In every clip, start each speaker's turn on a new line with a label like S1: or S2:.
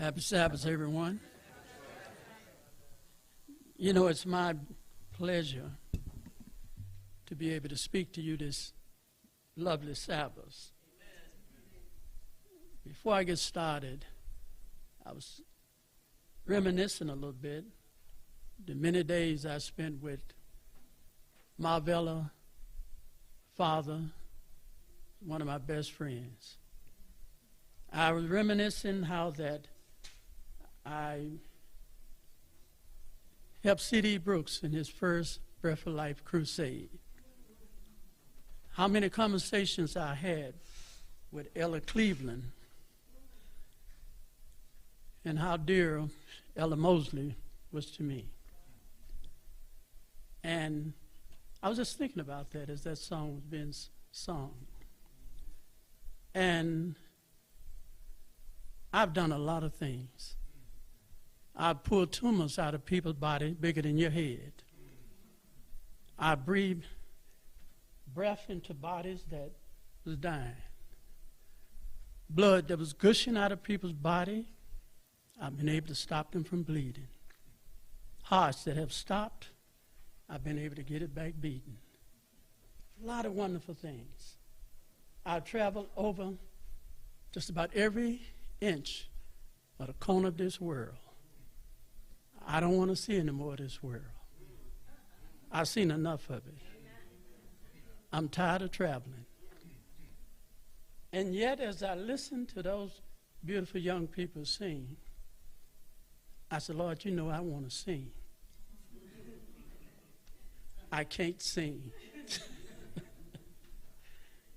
S1: Happy Sabbath, everyone. You know, it's my pleasure to be able to speak to you this lovely Sabbath. Before I get started, I was reminiscing a little bit the many days I spent with Marvella, father, one of my best friends. I was reminiscing how that I helped C.D. Brooks in his first Breath of Life crusade. How many conversations I had with Ella Cleveland, and how dear Ella Mosley was to me. And I was just thinking about that as that song was being sung. And I've done a lot of things. I've pulled tumors out of people's body bigger than your head. I breathed breath into bodies that was dying. Blood that was gushing out of people's body, I've been able to stop them from bleeding. Hearts that have stopped, I've been able to get it back beating. A lot of wonderful things. I've traveled over just about every inch of the corner of this world. I don't want to see any more of this world. I've seen enough of it. I'm tired of traveling. And yet, as I listen to those beautiful young people sing, I said, Lord, you know I want to sing. I can't sing.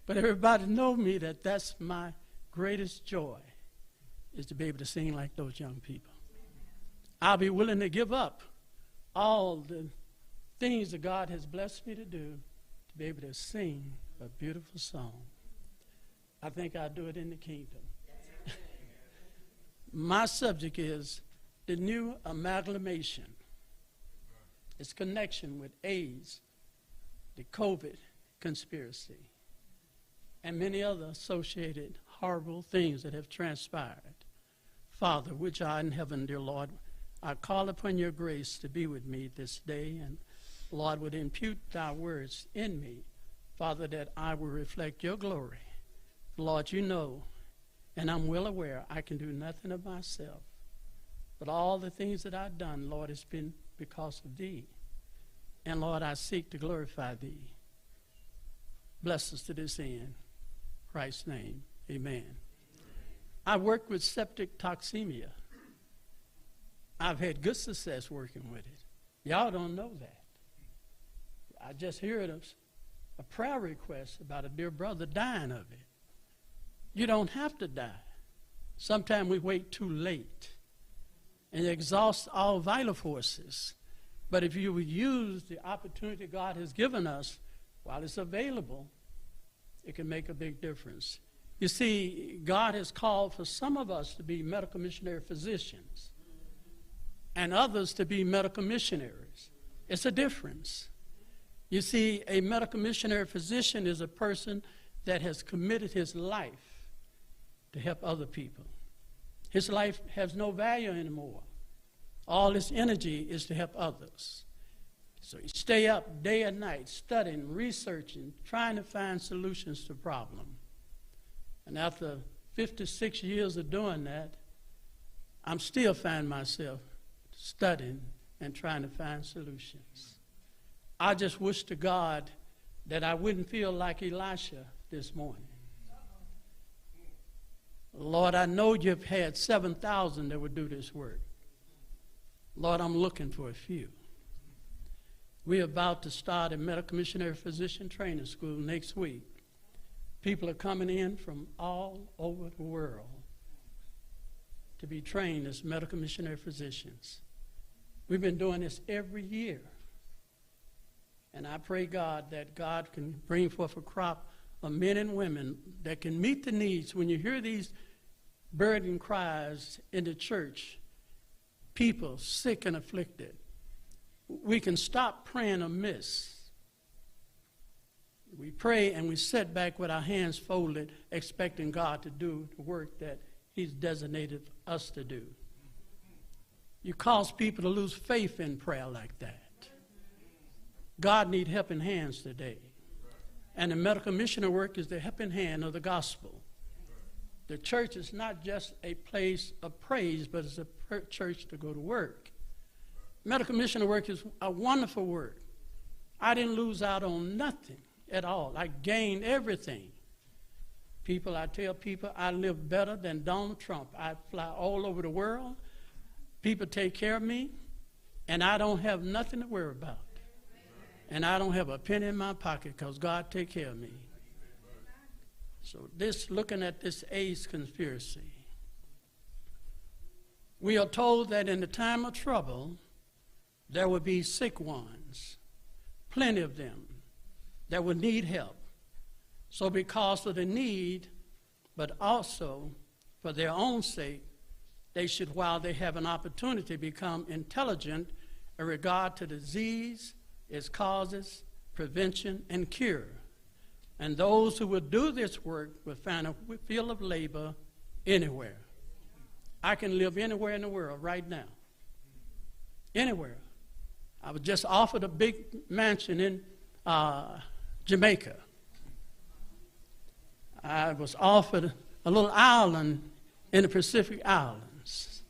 S1: But everybody knows me that that's my greatest joy, is to be able to sing like those young people. I'll be willing to give up all the things that God has blessed me to do to be able to sing a beautiful song. I think I'll do it in the kingdom. My subject is the new amalgamation. Its connection with AIDS, the COVID conspiracy, and many other associated horrible things that have transpired. Father, which art in heaven, dear Lord, I call upon your grace to be with me this day, and Lord, would impute thy words in me, Father, that I will reflect your glory. Lord, you know, and I'm well aware I can do nothing of myself, but all the things that I've done, Lord, has been because of thee. And Lord, I seek to glorify thee. Bless us to this end. In Christ's name, amen. I work with septic toxemia. I've had good success working with it. Y'all don't know that. I just heard a prayer request about a dear brother dying of it. You don't have to die. Sometimes we wait too late and exhaust all vital forces. But if you would use the opportunity God has given us while it's available, it can make a big difference. You see, God has called for some of us to be medical missionary physicians and others to be medical missionaries. It's a difference. You see, a medical missionary physician is a person that has committed his life to help other people. His life has no value anymore. All his energy is to help others. So you stay up day and night studying, researching, trying to find solutions to problems. And after 56 years of doing that, I'm still finding myself studying and trying to find solutions. I just wish to God that I wouldn't feel like Elisha this morning. Lord, I know you've had 7,000 that would do this work. Lord, I'm looking for a few. We're about to start a medical missionary physician training school next week. People are coming in from all over the world to be trained as medical missionary physicians. We've been doing this every year. And I pray, God, that God can bring forth a crop of men and women that can meet the needs. When you hear these burden cries in the church, people sick and afflicted, we can stop praying amiss. We pray and we sit back with our hands folded, expecting God to do the work that he's designated us to do. You cause people to lose faith in prayer like that. God needs helping hands today. And the medical missionary work is the helping hand of the gospel. The church is not just a place of praise, but it's a church to go to work. Medical missionary work is a wonderful work. I didn't lose out on nothing at all. I gained everything. I tell people I live better than Donald Trump. I fly all over the world. People take care of me, and I don't have nothing to worry about. And I don't have a penny in my pocket because God take care of me. So looking at this AIDS conspiracy, we are told that in the time of trouble, there will be sick ones, plenty of them, that will need help. So because of the need, but also for their own sake, they should, while they have an opportunity, become intelligent in regard to disease, its causes, prevention, and cure. And those who will do this work will find a field of labor anywhere. I can live anywhere in the world right now. Anywhere. I was just offered a big mansion in Jamaica. I was offered a little island in the Pacific Islands.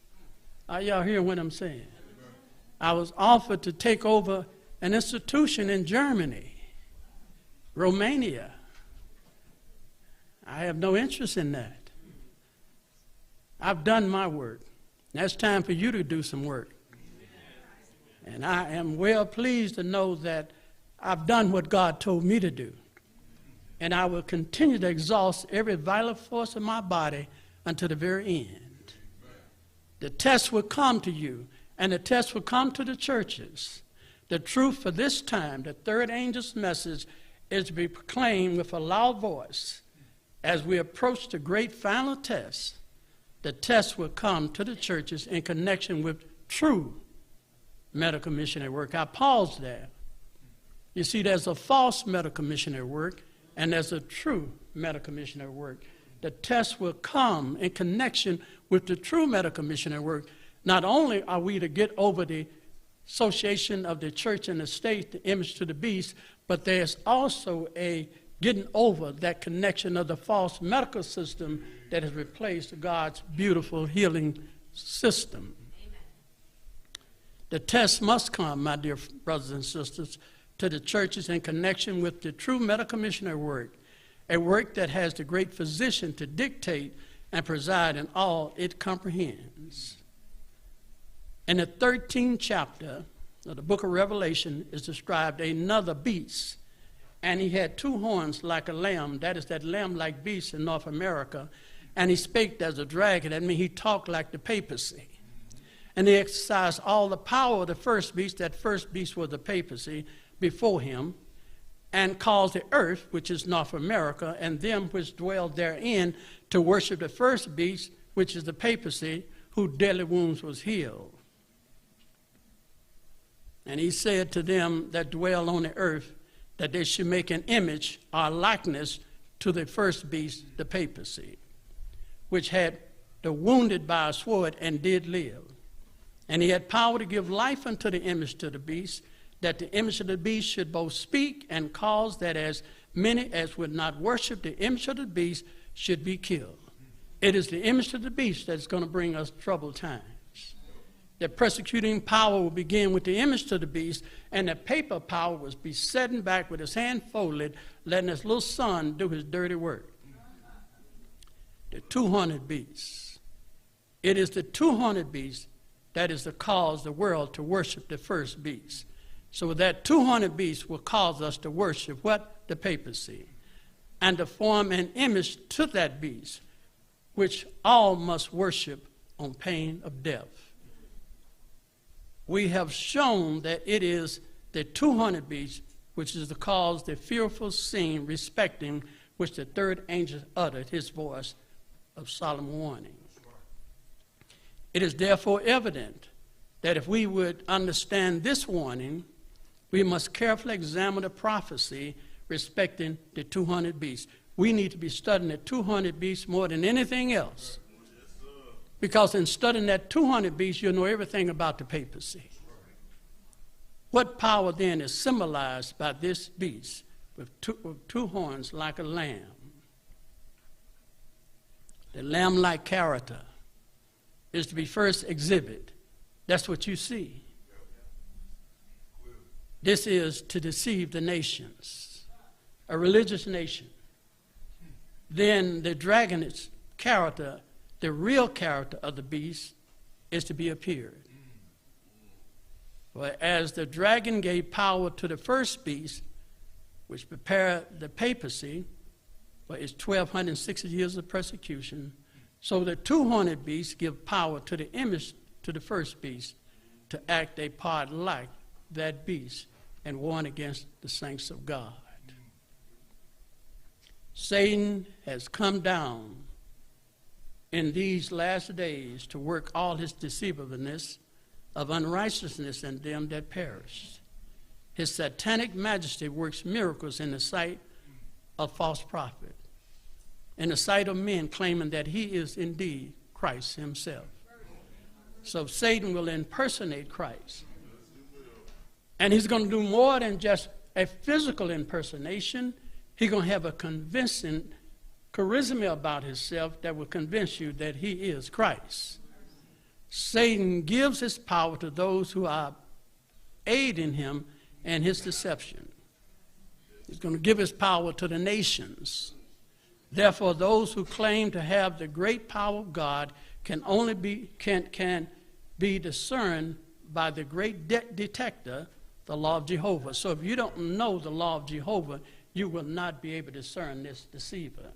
S1: Are y'all hearing what I'm saying? I was offered to take over an institution in Germany, Romania. I have no interest in that. I've done my work. Now it's time for you to do some work. And I am well pleased to know that I've done what God told me to do. And I will continue to exhaust every vital force of my body until the very end. The test will come to you, and the test will come to the churches. The truth for this time, the third angel's message, is to be proclaimed with a loud voice. As we approach the great final test, the test will come to the churches in connection with true medical missionary work. I paused there. You see, there's a false medical missionary work, and there's a true medical missionary work. The test will come in connection with the true medical missionary work. Not only are we to get over the association of the church and the state, the image to the beast, but there's also a getting over that connection of the false medical system that has replaced God's beautiful healing system. Amen. The test must come, my dear brothers and sisters, to the churches in connection with the true medical missionary work, a work that has the great physician to dictate and preside in all it comprehends. In the 13th chapter of the book of Revelation is described another beast, and he had two horns like a lamb. That is that lamb-like beast in North America. And he spake as a dragon. That means he talked like the papacy. And he exercised all the power of the first beast. That first beast was the papacy before him, and caused the earth, which is North America, and them which dwell therein, to worship the first beast, which is the papacy, whose deadly wounds was healed. And he said to them that dwell on the earth, that they should make an image or likeness to the first beast, the papacy, which had the wounded by a sword and did live. And he had power to give life unto the image to the beast, that the image of the beast should both speak and cause that as many as would not worship the image of the beast should be killed. It is the image of the beast that's going to bring us troubled times. The persecuting power will begin with the image to the beast, and the paper power will be sitting back with his hand folded, letting his little son do his dirty work. The 200 beasts. It is the 200 beasts that is the cause the world to worship the first beast. So that 200 beasts will cause us to worship what? The papacy. And to form an image to that beast, which all must worship on pain of death. We have shown that it is the 200 beasts which is the cause the fearful scene respecting which the third angel uttered his voice of solemn warning. It is therefore evident that if we would understand this warning, we must carefully examine the prophecy respecting the 200 beasts. We need to be studying the 200 beasts more than anything else. Because in studying that 200 beast, you'll know everything about the papacy. What power then is symbolized by this beast with two horns like a lamb? The lamb-like character is to be first exhibit. That's what you see. This is to deceive the nations, a religious nation. Then the dragon's character, the real character of the beast, is to be appeared. For as the dragon gave power to the first beast, which prepared the papacy for its 1,260 years of persecution, so the 200 beasts give power to the image, to the first beast, to act a part like that beast and warn against the saints of God. Satan has come down in these last days to work all his deceivableness of unrighteousness in them that perish. His satanic majesty works miracles in the sight of false prophet, in the sight of men claiming that he is indeed Christ himself. So Satan will impersonate Christ. And he's going to do more than just a physical impersonation. He's going to have a convincing charisma about himself that will convince you that he is Christ. Satan gives his power to those who are aiding him and his deception. He's going to give his power to the nations. Therefore, those who claim to have the great power of God can only be discerned by the great detector, the law of Jehovah. So if you don't know the law of Jehovah, you will not be able to discern this deceiver.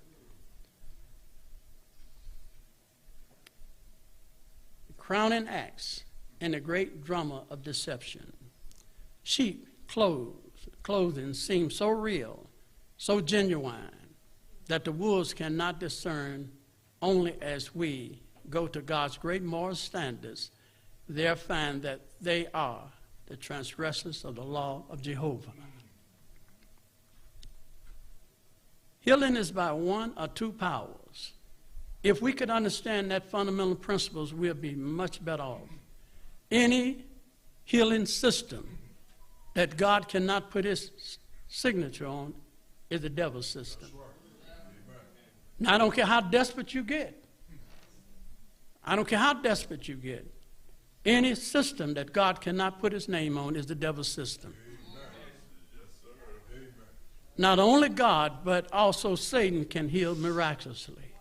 S1: The crowning acts in the great drama of deception. Sheep clothing seems so real, so genuine, that the wolves cannot discern. Only as we go to God's great moral standards, there find that they are the transgressors of the law of Jehovah. Healing is by one or two powers. If we could understand that fundamental principles, we'll be much better off. Any healing system that God cannot put his signature on is the devil's system. Now, I don't care how desperate you get. I don't care how desperate you get. Any system that God cannot put his name on is the devil's system. Not only God, but also Satan can heal miraculously.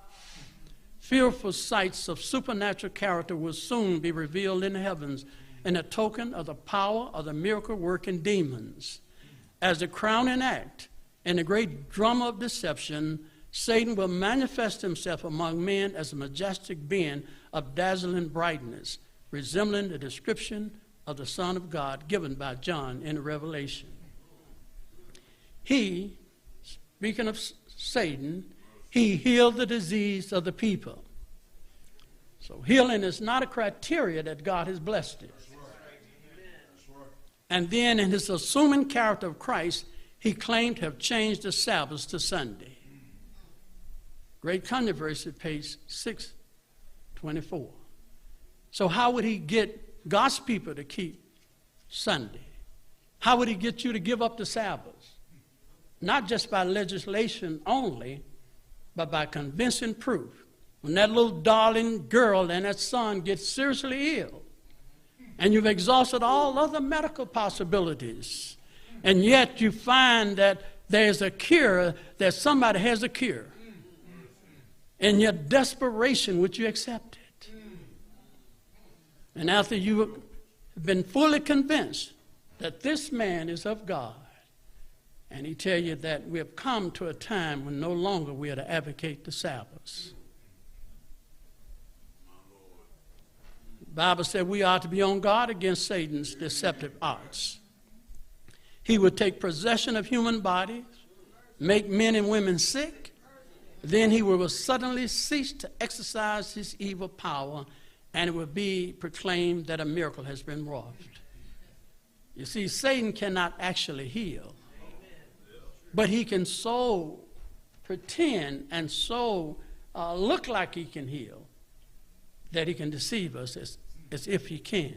S1: Fearful sights of supernatural character will soon be revealed in the heavens, and a token of the power of the miracle-working demons. As the crowning act in the great drama of deception, Satan will manifest himself among men as a majestic being of dazzling brightness, resembling the description of the Son of God given by John in Revelation. He, speaking of Satan, he healed the disease of the people. So healing is not a criteria that God has blessed it. And then in his assuming character of Christ, he claimed to have changed the Sabbath to Sunday. Great controversy, page 624. So how would he get God's people to keep Sunday? How would he get you to give up the Sabbath? Not just by legislation only, but by convincing proof. When that little darling girl and that son get seriously ill, and you've exhausted all other medical possibilities, and yet you find that there's a cure, that somebody has a cure. In your desperation, would you accept it? And after you have been fully convinced that this man is of God, and he tell you that we have come to a time when no longer we are to advocate the Sabbath. The Bible said we are to be on guard against Satan's deceptive arts. He would take possession of human bodies, make men and women sick. Then he will suddenly cease to exercise his evil power, and it will be proclaimed that a miracle has been wrought. You see, Satan cannot actually heal, but he can so pretend and so look like he can heal that he can deceive us as if he can.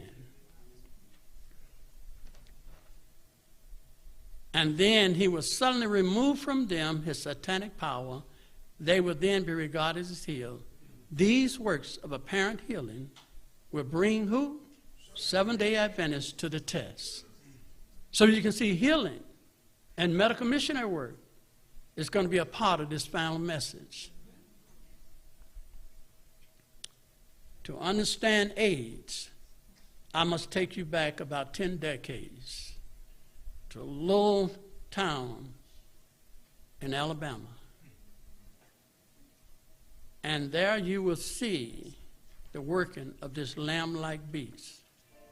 S1: And then he will suddenly remove from them his satanic power. They will then be regarded as healed. These works of apparent healing will bring who? Seventh-day Adventists to the test. So you can see healing and medical missionary work is going to be a part of this final message. To understand AIDS, I must take you back about 10 decades to a little town in Alabama. And there you will see the working of this lamb-like beast.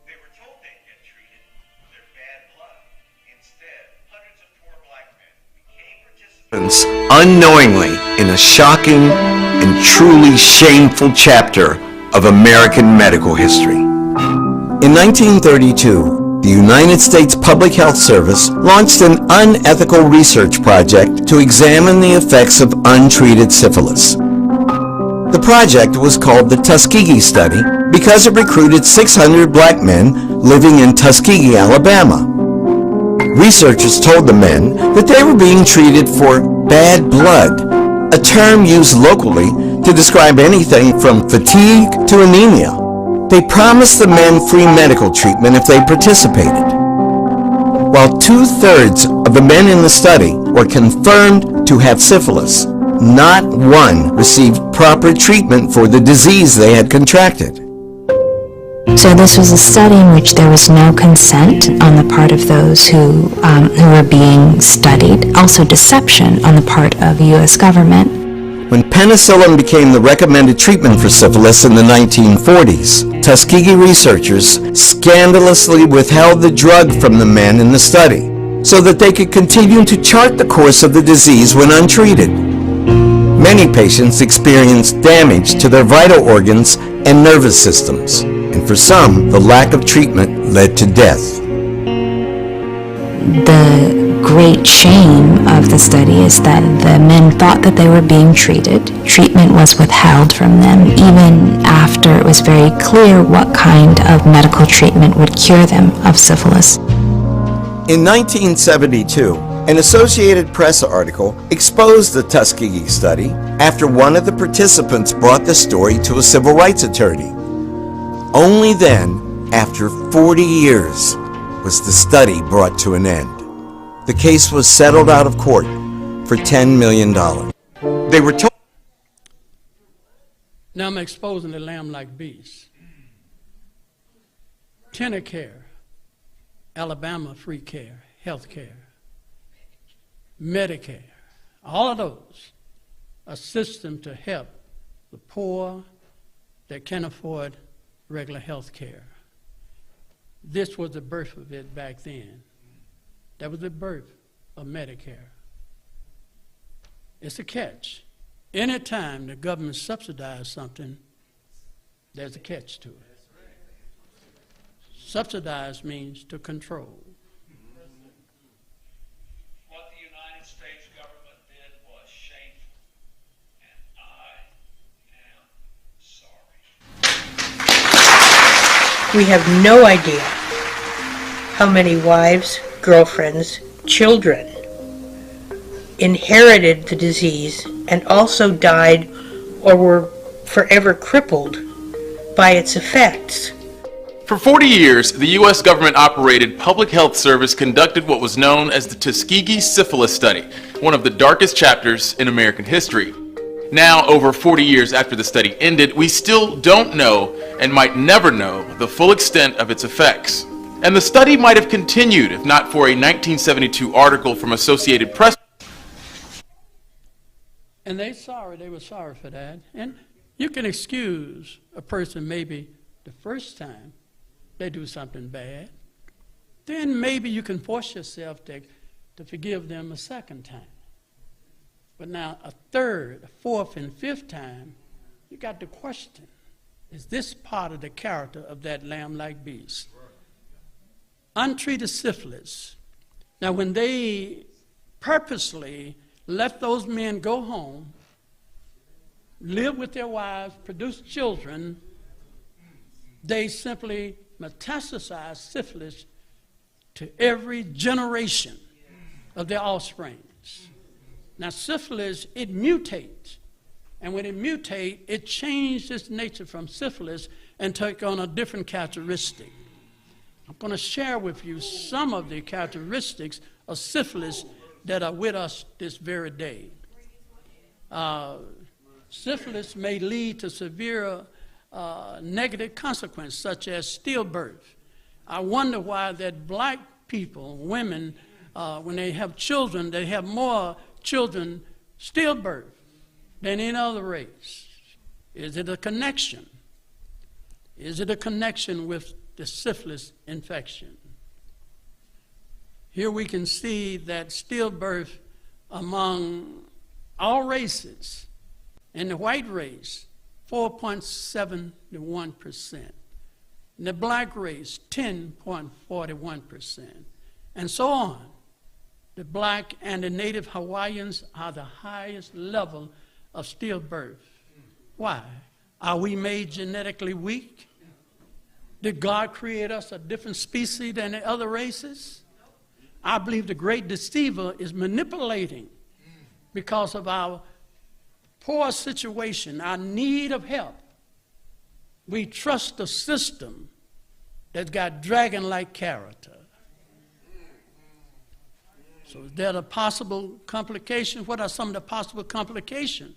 S2: They were told they'd get treated for their bad blood. Instead, hundreds of poor black men became participants
S3: unknowingly in a shocking and truly shameful chapter of American medical history. In 1932, the United States Public Health Service launched an unethical research project to examine the effects of untreated syphilis. The project was called the Tuskegee Study because it recruited 600 black men living in Tuskegee, Alabama. Researchers told the men that they were being treated for bad blood, a term used locally to describe anything from fatigue to anemia. They promised the men free medical treatment if they participated. While 2/3 of the men in the study were confirmed to have syphilis, not one received proper treatment for the disease they had contracted.
S4: So this was a study in which there was no consent on the part of those who were being studied, also deception on the part of the U.S. government.
S3: When penicillin became the recommended treatment for syphilis in the 1940s, Tuskegee researchers scandalously withheld the drug from the men in the study so that they could continue to chart the course of the disease when untreated. Many patients experienced damage to their vital organs and nervous systems, and for some, the lack of treatment led to death.
S4: The great shame of the study is that the men thought that they were being treated. Treatment was withheld from them even after it was very clear what kind of medical treatment would cure them of syphilis.
S3: In 1972, an Associated Press article exposed the Tuskegee study after one of the participants brought the story to a civil rights attorney. Only then, after 40 years, was the study brought to an end. The case was settled out of court for $10 million. They were told.
S1: Now I'm exposing the lamb-like beast. TenorCare, Alabama free care, health care, Medicare, all of those, a system to help the poor that can't afford regular health care. This was the birth of it back then. That was the birth of Medicare. It's a catch. Anytime the government subsidizes something, there's a catch to it. Subsidize means to control.
S2: what the United States government did was shameful, and I am sorry.
S5: We have no idea how many wives, girlfriends, children inherited the disease and also died or were forever crippled by its effects.
S6: For 40 years, the U.S. government-operated public health service conducted what was known as the Tuskegee Syphilis Study, one of the darkest chapters in American history. Now, over 40 years after the study ended, we still don't know and might never know the full extent of its effects. And the study might have continued if not for a 1972 article from Associated Press.
S1: And they were sorry for that. And you can excuse a person maybe the first time they do something bad. Then maybe you can force yourself to forgive them a second time. But now a third, a fourth, and fifth time, you got to question, is this part of the character of that lamb-like beast? Untreated syphilis. Now when they purposely let those men go home, live with their wives, produce children, they simply metastasize syphilis to every generation of their offsprings. Now, syphilis, it mutates. And when it mutates, it changes its nature from syphilis and take on a different characteristic. I'm going to share with you some of the characteristics of syphilis that are with us this very day. Syphilis may lead to severe negative consequences, such as stillbirth. I wonder why that black people, women, when they have children, they have more children stillbirth than any other race. Is it a connection? Is it a connection with the syphilis infection? Here we can see that stillbirth among all races, in the white race, 4.71%. In the black race, 10.41%. And so on. The black and the native Hawaiians are the highest level of stillbirth. Why? Are we made genetically weak? Did God create us a different species than the other races? I believe the great deceiver is manipulating because of our poor situation, our need of help. We trust a system that's got dragon-like character. So is there a possible complication? What are some of the possible complications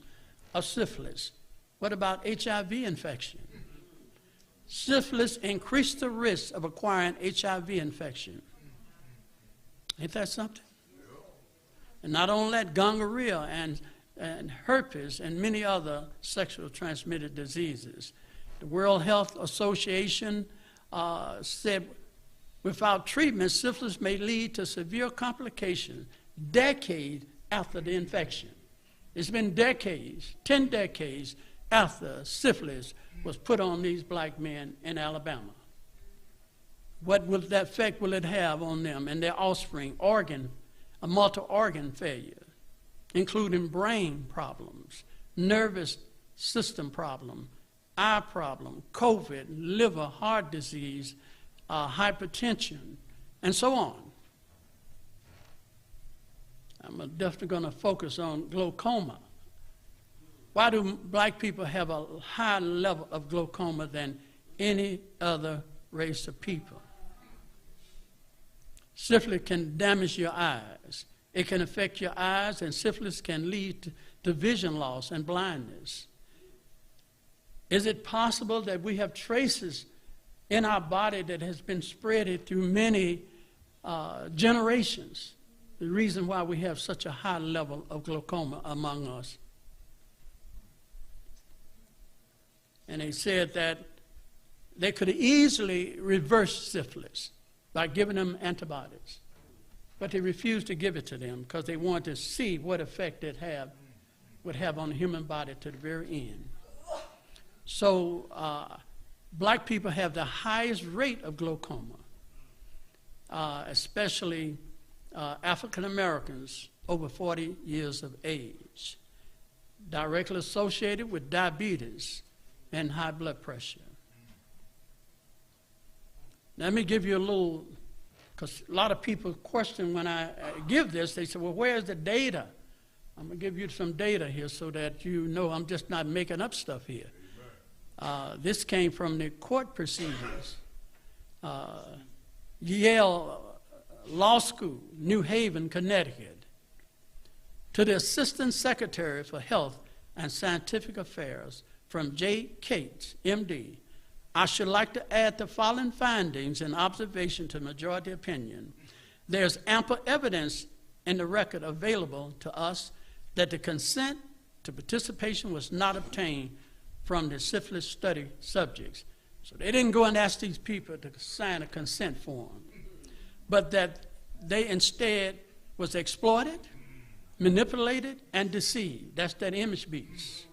S1: of syphilis? What about HIV infection? Syphilis increased the risk of acquiring HIV infection. Ain't that something? And not only that, gonorrhea and herpes and many other sexual transmitted diseases. The World Health Association said without treatment, syphilis may lead to severe complications decades after the infection. It's been decades, 10 decades after syphilis was put on these black men in Alabama. What effect will it have on them and their offspring? A multi-organ failure, including brain problems, nervous system problem, eye problem, COVID, liver, heart disease, hypertension, and so on. I'm definitely going to focus on glaucoma. Why do black people have a higher level of glaucoma than any other race of people? Syphilis can damage your eyes. It can affect your eyes, and syphilis can lead to vision loss and blindness. Is it possible that we have traces in our body that has been spread through many generations? The reason why we have such a high level of glaucoma among us. And they said that they could easily reverse syphilis by giving them antibiotics. But they refused to give it to them because they wanted to see what effect it would have on the human body to the very end. So black people have the highest rate of glaucoma, especially African Americans over 40 years of age, directly associated with diabetes and high blood pressure. Let me give you a little, because a lot of people question when I give this, they say, well, where's the data? I'm going to give you some data here so that you know I'm just not making up stuff here. This came from the court procedures. Yale Law School, New Haven, Connecticut. To the Assistant Secretary for Health and Scientific Affairs from J. Cates, MD, I should like to add the following findings and observation to majority opinion. There's ample evidence in the record available to us that the consent to participation was not obtained from the syphilis study subjects. So they didn't go and ask these people to sign a consent form, but that they instead was exploited, manipulated, and deceived. That's that image beast.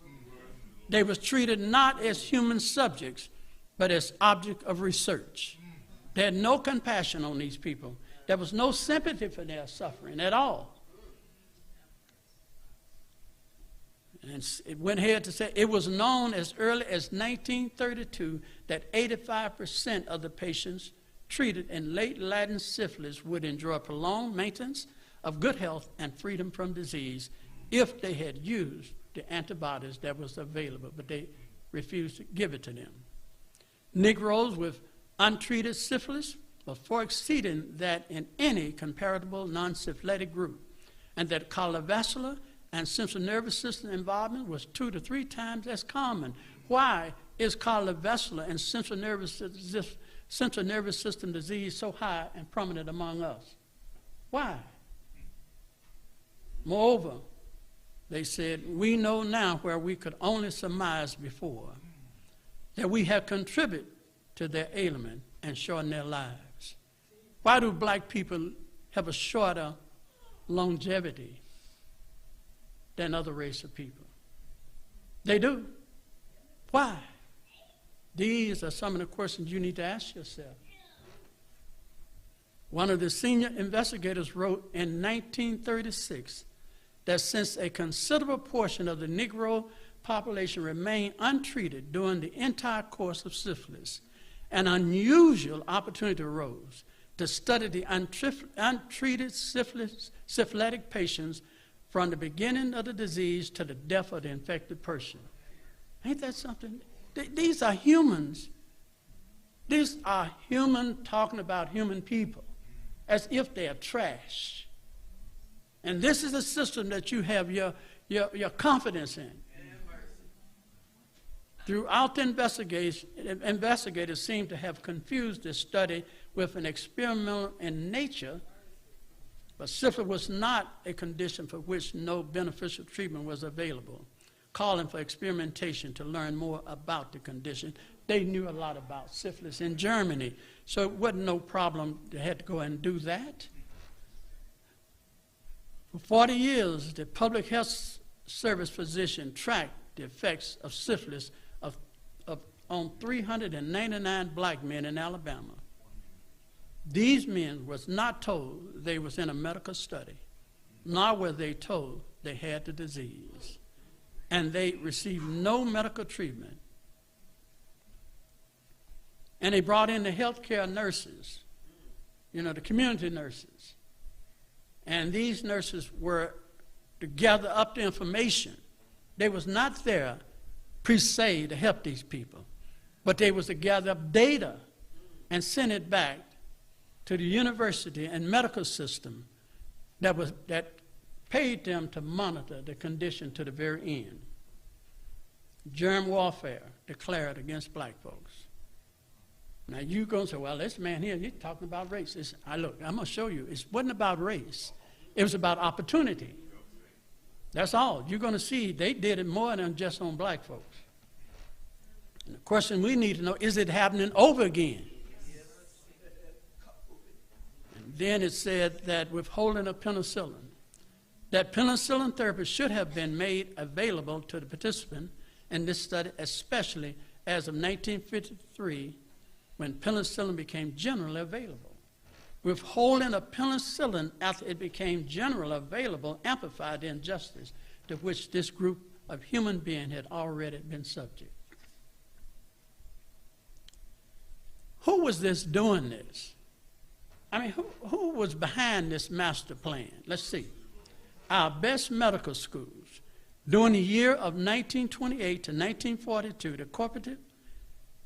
S1: They was treated not as human subjects, but as object of research. They had no compassion on these people. There was no sympathy for their suffering at all. And it went ahead to say it was known as early as 1932 that 85% of the patients treated in late latent syphilis would enjoy prolonged maintenance of good health and freedom from disease if they had used the antibiotics that was available, but they refused to give it to them. Negroes with untreated syphilis were far exceeding that in any comparable non-syphilitic group, and that cardiovascular and central nervous system involvement was 2 to 3 times as common. Why is cardiovascular and central nervous system disease so high and prominent among us? Why? Moreover, they said, we know now where we could only surmise before, that we have contributed to their ailment and shortened their lives. Why do black people have a shorter longevity than other race of people? They do. Why? These are some of the questions you need to ask yourself. One of the senior investigators wrote in 1936 that since a considerable portion of the Negro population remained untreated during the entire course of syphilis, an unusual opportunity arose to study the untreated syphilitic patients from the beginning of the disease to the death of the infected person. Ain't that something? These are humans. These are human talking about human people as if they are trash. And this is a system that you have your confidence in. Throughout the investigation, investigators seem to have confused this study with an experimental in nature, but syphilis was not a condition for which no beneficial treatment was available, calling for experimentation to learn more about the condition. They knew a lot about syphilis in Germany, so it wasn't no problem. They had to go and do that. For 40 years, the public health service physician tracked the effects of syphilis on 399 black men in Alabama. These men was not told they was in a medical study, nor were they told they had the disease, and they received no medical treatment. And they brought in the healthcare nurses, the community nurses. And these nurses were to gather up the information. They was not there per se to help these people, but they was to gather up data and send it back to the university and medical system that paid them to monitor the condition to the very end. Germ warfare declared against black folks. Now you're going to say, well, this man here, he's talking about race. Look, I'm going to show you. It wasn't about race. It was about opportunity. That's all. You're going to see they did it more than just on black folks. And the question we need to know, is it happening over again? And then it said that withholding of penicillin, that penicillin therapy should have been made available to the participant in this study, especially as of 1953, when penicillin became generally available. Withholding of penicillin after it became generally available amplified the injustice to which this group of human beings had already been subject. Who was doing this? I mean, who was behind this master plan? Let's see. Our best medical schools. During the year of 1928 to 1942, the cooperative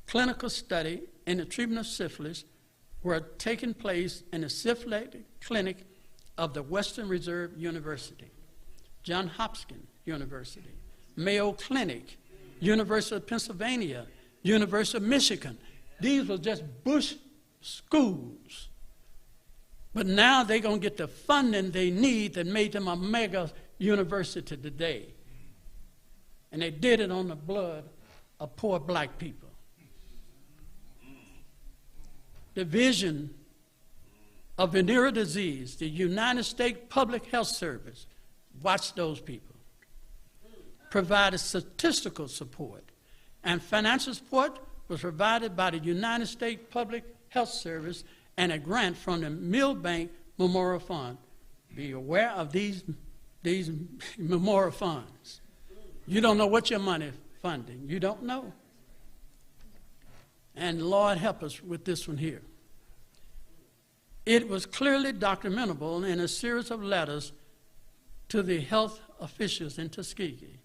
S1: clinical study in the treatment of syphilis were taking place in the syphilitic clinic of the Western Reserve University, Johns Hopkins University, Mayo Clinic, University of Pennsylvania, University of Michigan. These were just Bush schools. But now they're going to get the funding they need that made them a mega university today. And they did it on the blood of poor black people. Division of Venereal Disease, the United States Public Health Service, watch those people, provided statistical support, and financial support was provided by the United States Public Health Service and a grant from the Milbank Memorial Fund. Be aware of these memorial funds. You don't know what your money funding. You don't know. And Lord help us with this one here. It was clearly documentable in a series of letters to the health officials in Tuskegee,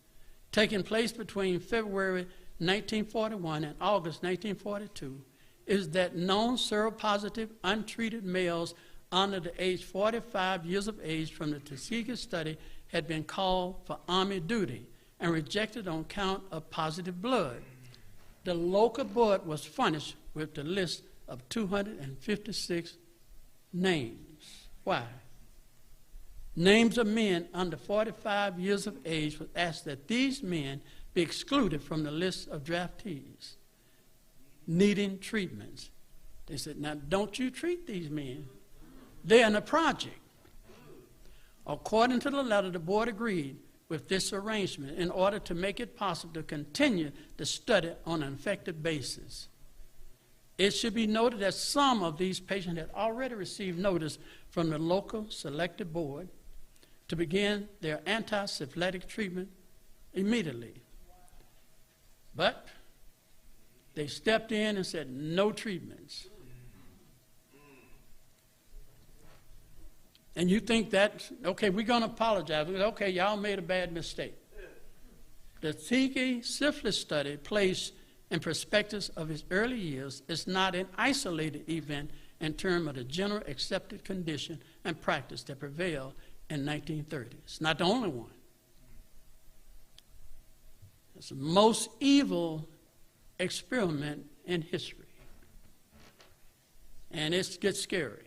S1: taking place between February 1941 and August 1942, is that known seropositive untreated males under the age 45 years of age from the Tuskegee study had been called for Army duty and rejected on count of positive blood. The local board was furnished with the list of 256 names. Why? Names of men under 45 years of age was asked that these men be excluded from the list of draftees needing treatments. They said, now don't you treat these men. They're in a project. According to the letter, the board agreed with this arrangement in order to make it possible to continue the study on an effective basis. It should be noted that some of these patients had already received notice from the local selected board to begin their anti-syphilitic treatment immediately. But they stepped in and said, no treatments. And you think that, okay, we're going to apologize. Okay, y'all made a bad mistake. The Tuskegee syphilis study, placed in perspective of its early years, is not an isolated event in terms of the general accepted condition and practice that prevailed in 1930. It's not the only one. It's the most evil experiment in history. And it gets scary.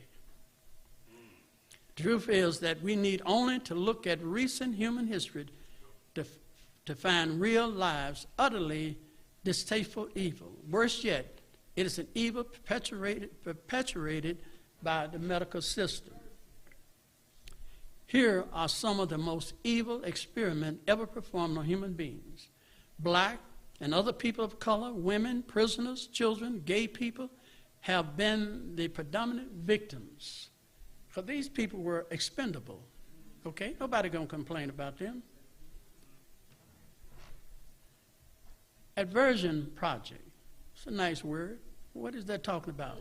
S1: The truth is that we need only to look at recent human history to find real lives utterly distasteful evil. Worse yet, it is an evil perpetuated by the medical system. Here are some of the most evil experiments ever performed on human beings. Black and other people of color, women, prisoners, children, gay people have been the predominant victims. So these people were expendable, okay? Nobody gonna complain about them. Aversion project, it's a nice word. What is that talking about?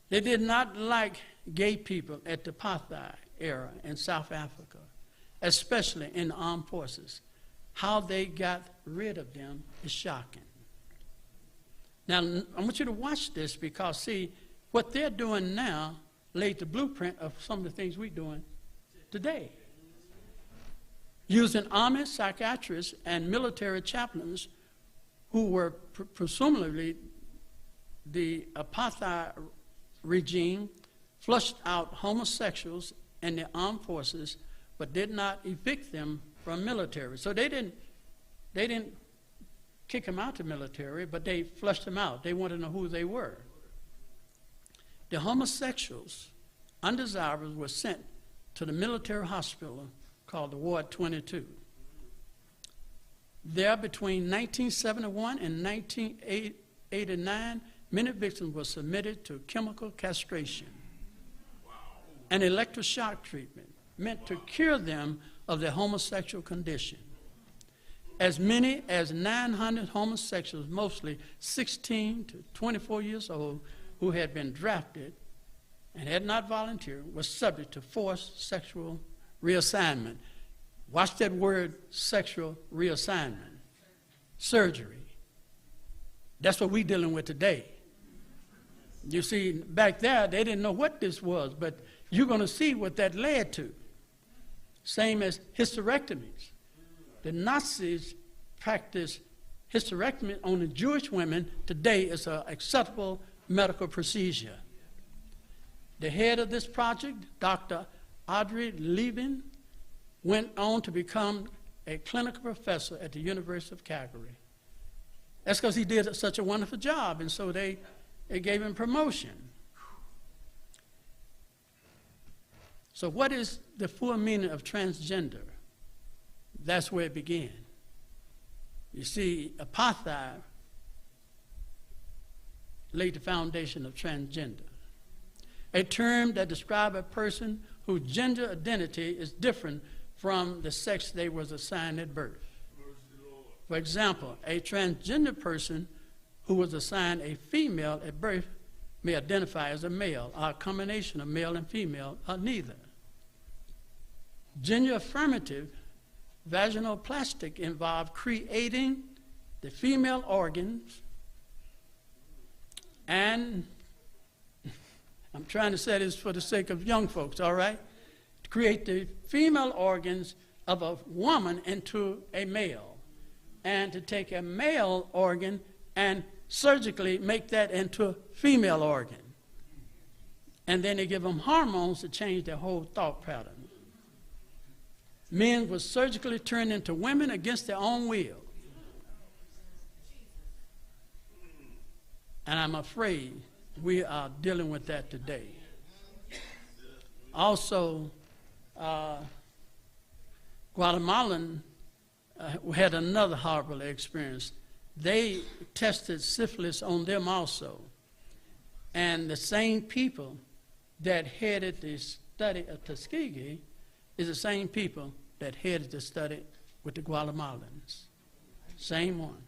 S1: They did not like gay people at the apartheid era in South Africa, especially in the armed forces. How they got rid of them is shocking. Now, I want you to watch this because, see, what they're doing now laid the blueprint of some of the things we're doing today. Using army psychiatrists and military chaplains who were presumably the apartheid regime flushed out homosexuals in the armed forces but did not evict them from military. So they didn't kick them out of the military, but they flushed them out. They wanted to know who they were. The homosexuals, undesirables, were sent to the military hospital called the Ward 22. There, between 1971 and 1989, many victims were submitted to chemical castration and electroshock treatment meant to cure them of their homosexual condition. As many as 900 homosexuals, mostly 16 to 24 years old, who had been drafted and had not volunteered, were subject to forced sexual reassignment. Watch that word, sexual reassignment. Surgery. That's what we're dealing with today. You see, back there, they didn't know what this was, but you're going to see what that led to. Same as hysterectomies. The Nazis practiced hysterectomy on the Jewish women. Today is an acceptable medical procedure. The head of this project, Dr. Audrey Levin, went on to become a clinical professor at the University of Calgary. That's because he did such a wonderful job, and so they gave him promotion. So what is the full meaning of transgender? That's where it began. You see, apartheid laid the foundation of transgender, a term that describes a person whose gender identity is different from the sex they was assigned at birth. For example, a transgender person who was assigned a female at birth may identify as a male, or a combination of male and female, or neither. Gender affirmative vaginoplastic involved creating the female organs, and I'm trying to say this for the sake of young folks, all right? To create the female organs of a woman into a male, and to take a male organ and surgically make that into a female organ. And then they give them hormones to change their whole thought pattern. Men were surgically turned into women against their own will. And I'm afraid we are dealing with that today. Also, Guatemalan had another horrible experience. They tested syphilis on them also. And the same people that headed the study of Tuskegee is the same people that headed the study with the Guatemalans. Same one.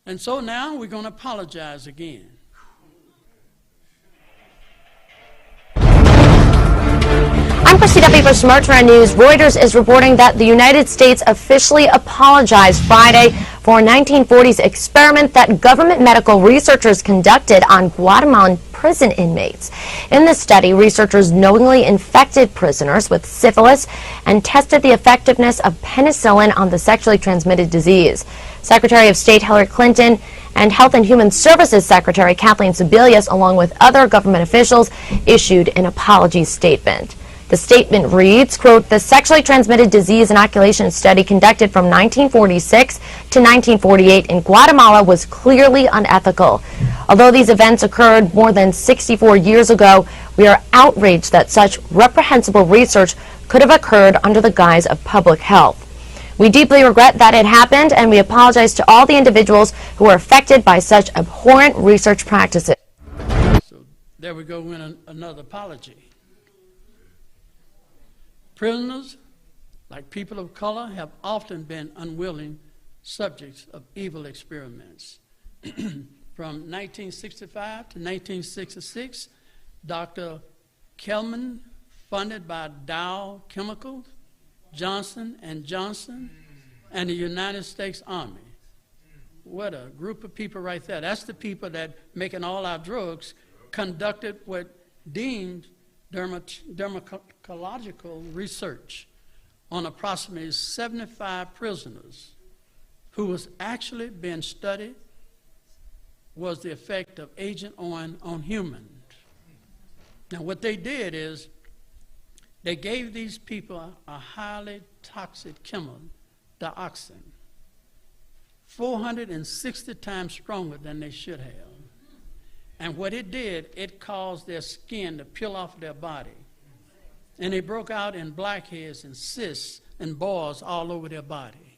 S1: And so now we're going to apologize again.
S7: I'm Christy Duffy for Smart Trend News. Reuters is reporting that the United States officially apologized Friday for a 1940s experiment that government medical researchers conducted on Guatemalan prison inmates. In this study, researchers knowingly infected prisoners with syphilis and tested the effectiveness of penicillin on the sexually transmitted disease. Secretary of State Hillary Clinton and Health and Human Services Secretary Kathleen Sebelius, along with other government officials, issued an apology statement. The statement reads, quote, "The sexually transmitted disease inoculation study conducted from 1946 to 1948 in Guatemala was clearly unethical. Although these events occurred more than 64 years ago, we are outraged that such reprehensible research could have occurred under the guise of public health. We deeply regret that it happened, and we apologize to all the individuals who were affected by such abhorrent research practices."
S1: So there we go with another apology. Prisoners, like people of color, have often been unwilling subjects of evil experiments. From 1965 to 1966, Dr. Kelman, funded by Dow Chemical, Johnson & Johnson, and the United States Army. What a group of people right there. That's the people that making all our drugs, conducted what deemed dermatological research on approximately 75 prisoners who was actually being studied was the effect of Agent Orange on humans. Now what they did is they gave these people a highly toxic chemical, dioxin, 460 times stronger than they should have. And what it did, it caused their skin to peel off their body. And they broke out in blackheads and cysts and boils all over their body.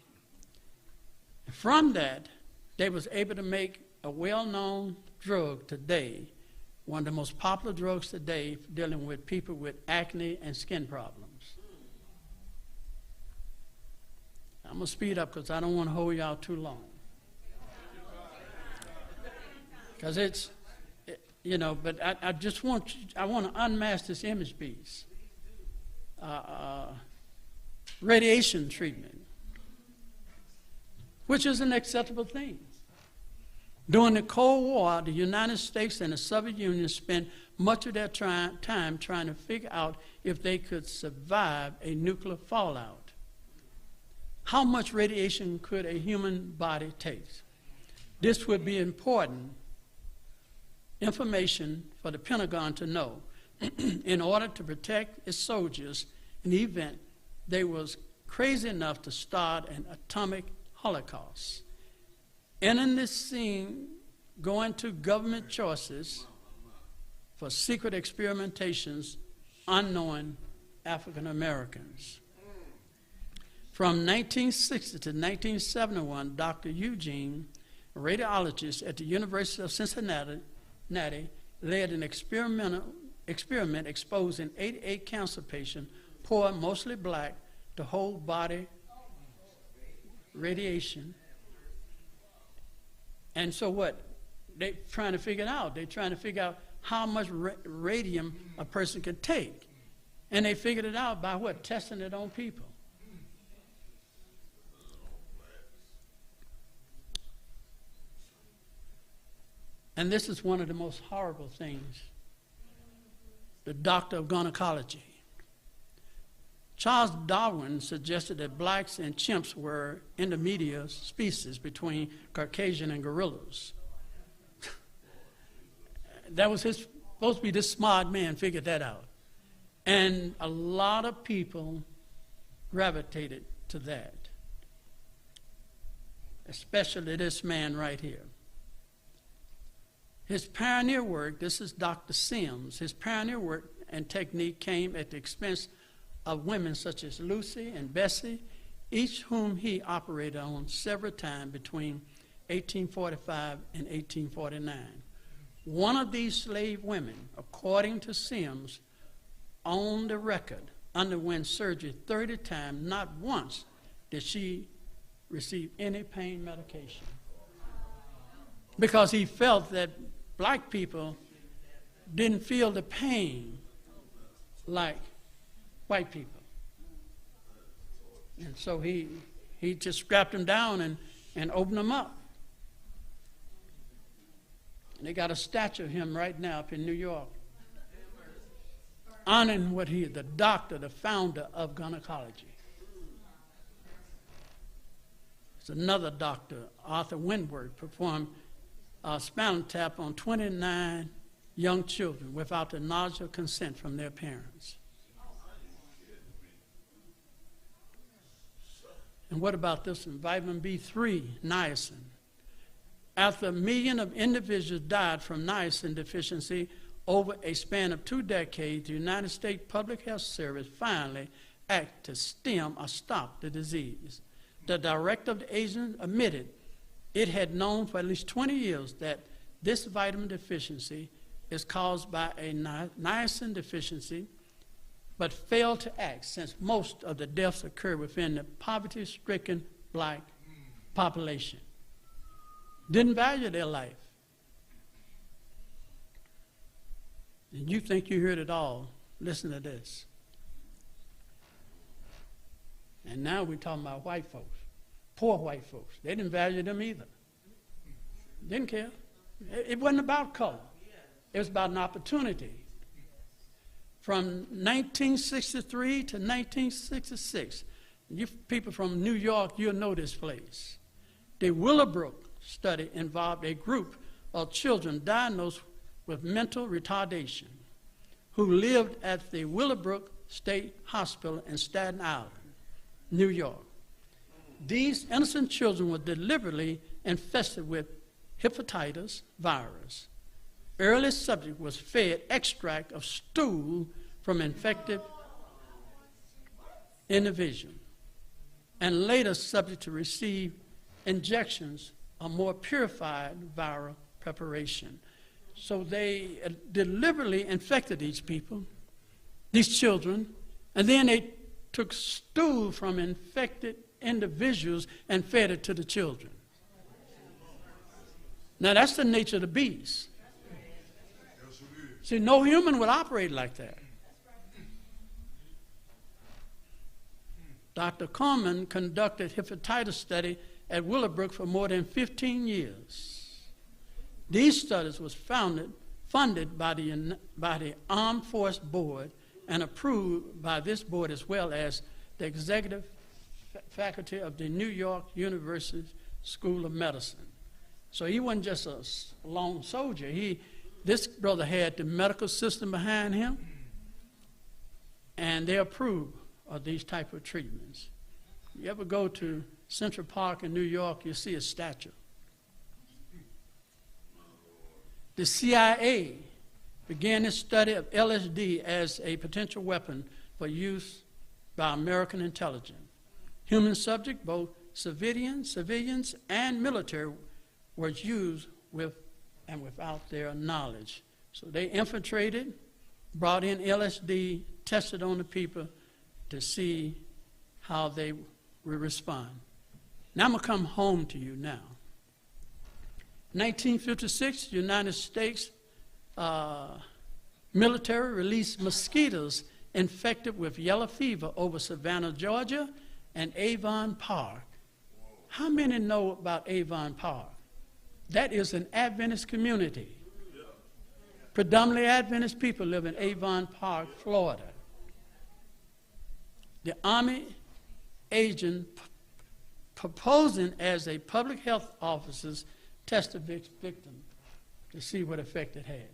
S1: From that, they was able to make a well-known drug today, one of the most popular drugs today for dealing with people with acne and skin problems. I'm going to speed up because I don't want to hold y'all too long. Because it's, you know, but I just want you, I want to unmask this image piece. Radiation treatment, which is an acceptable thing. During the Cold War, the United States and the Soviet Union spent much of their time trying to figure out if they could survive a nuclear fallout. How much radiation could a human body take? This would be important information for the Pentagon to know in order to protect its soldiers in the event they was crazy enough to start an atomic holocaust. And in this scene, going to government choices for secret experimentations unknowing African Americans. From 1960 to 1971, Dr. Eugene, a radiologist at the University of Cincinnati, led an experiment exposing 88 cancer patients, poor, mostly black, to whole body radiation. And so what? They're trying to figure it out. They're trying to figure out how much radium a person can take. And they figured it out by what? Testing it on people. And this is one of the most horrible things. The doctor of gynecology. Charles Darwin suggested that blacks and chimps were intermediate species between Caucasian and gorillas. That was supposed to be this smart man figured that out. And a lot of people gravitated to that, especially this man right here. His pioneer work, this is Dr. Sims, his pioneer work and technique came at the expense of women such as Lucy and Bessie, each whom he operated on several times between 1845 and 1849. One of these slave women, according to Sims, on the record, underwent surgery 30 times. Not once did she receive any pain medication. Because he felt that black people didn't feel the pain like white people. And so he just strapped them down and opened them up. And they got a statue of him right now up in New York, honoring what he, the doctor, the founder of gynecology. There's another doctor, Arthur Wentworth, performed a spinal tap on 29 young children without the knowledge or consent from their parents. And what about this one? Vitamin B3, niacin. After 1 million of individuals died from niacin deficiency over a span of 2 decades, the United States Public Health Service finally acted to stem or stop the disease. The director of the agency admitted it had known for at least 20 years that this vitamin deficiency is caused by a niacin deficiency, but failed to act since most of the deaths occur within the poverty-stricken black population. Didn't value their life. And you think you heard it all. Listen to this. And now we're talking about white folks, poor white folks. They didn't value them either. Didn't care. It wasn't about color. It was about an opportunity. From 1963 to 1966, you people from New York, you'll know this place. The Willowbrook study involved a group of children diagnosed with mental retardation who lived at the Willowbrook State Hospital in Staten Island, New York. These innocent children were deliberately infested with hepatitis virus. Early subject was fed extract of stool from infected individual, and later subject to receive injections of more purified viral preparation. So they deliberately infected these people, these children, and then they took stool from infected individuals and fed it to the children. Now that's the nature of the beast. See, no human would operate like that. Dr. Coleman conducted hepatitis study at Willowbrook for more than 15 years. These studies was funded by the Armed Force Board and approved by this board as well as the executive faculty of the New York University School of Medicine. So he wasn't just a lone soldier. This brother had the medical system behind him, and they approved of these type of treatments. You ever go to Central Park in New York, you see a statue. The CIA began its study of LSD as a potential weapon for use by American intelligence. Human subject, both civilians and military, was used with and without their knowledge. So they infiltrated, brought in LSD, tested on the people to see how they would respond. Now I'm going to come home to you now. 1956, the United States military released mosquitoes infected with yellow fever over Savannah, Georgia, and Avon Park. How many know about Avon Park? That is an Adventist community. Predominantly Adventist people live in Avon Park, Florida. The Army agent proposing as a public health officer's tested victim to see what effect it had.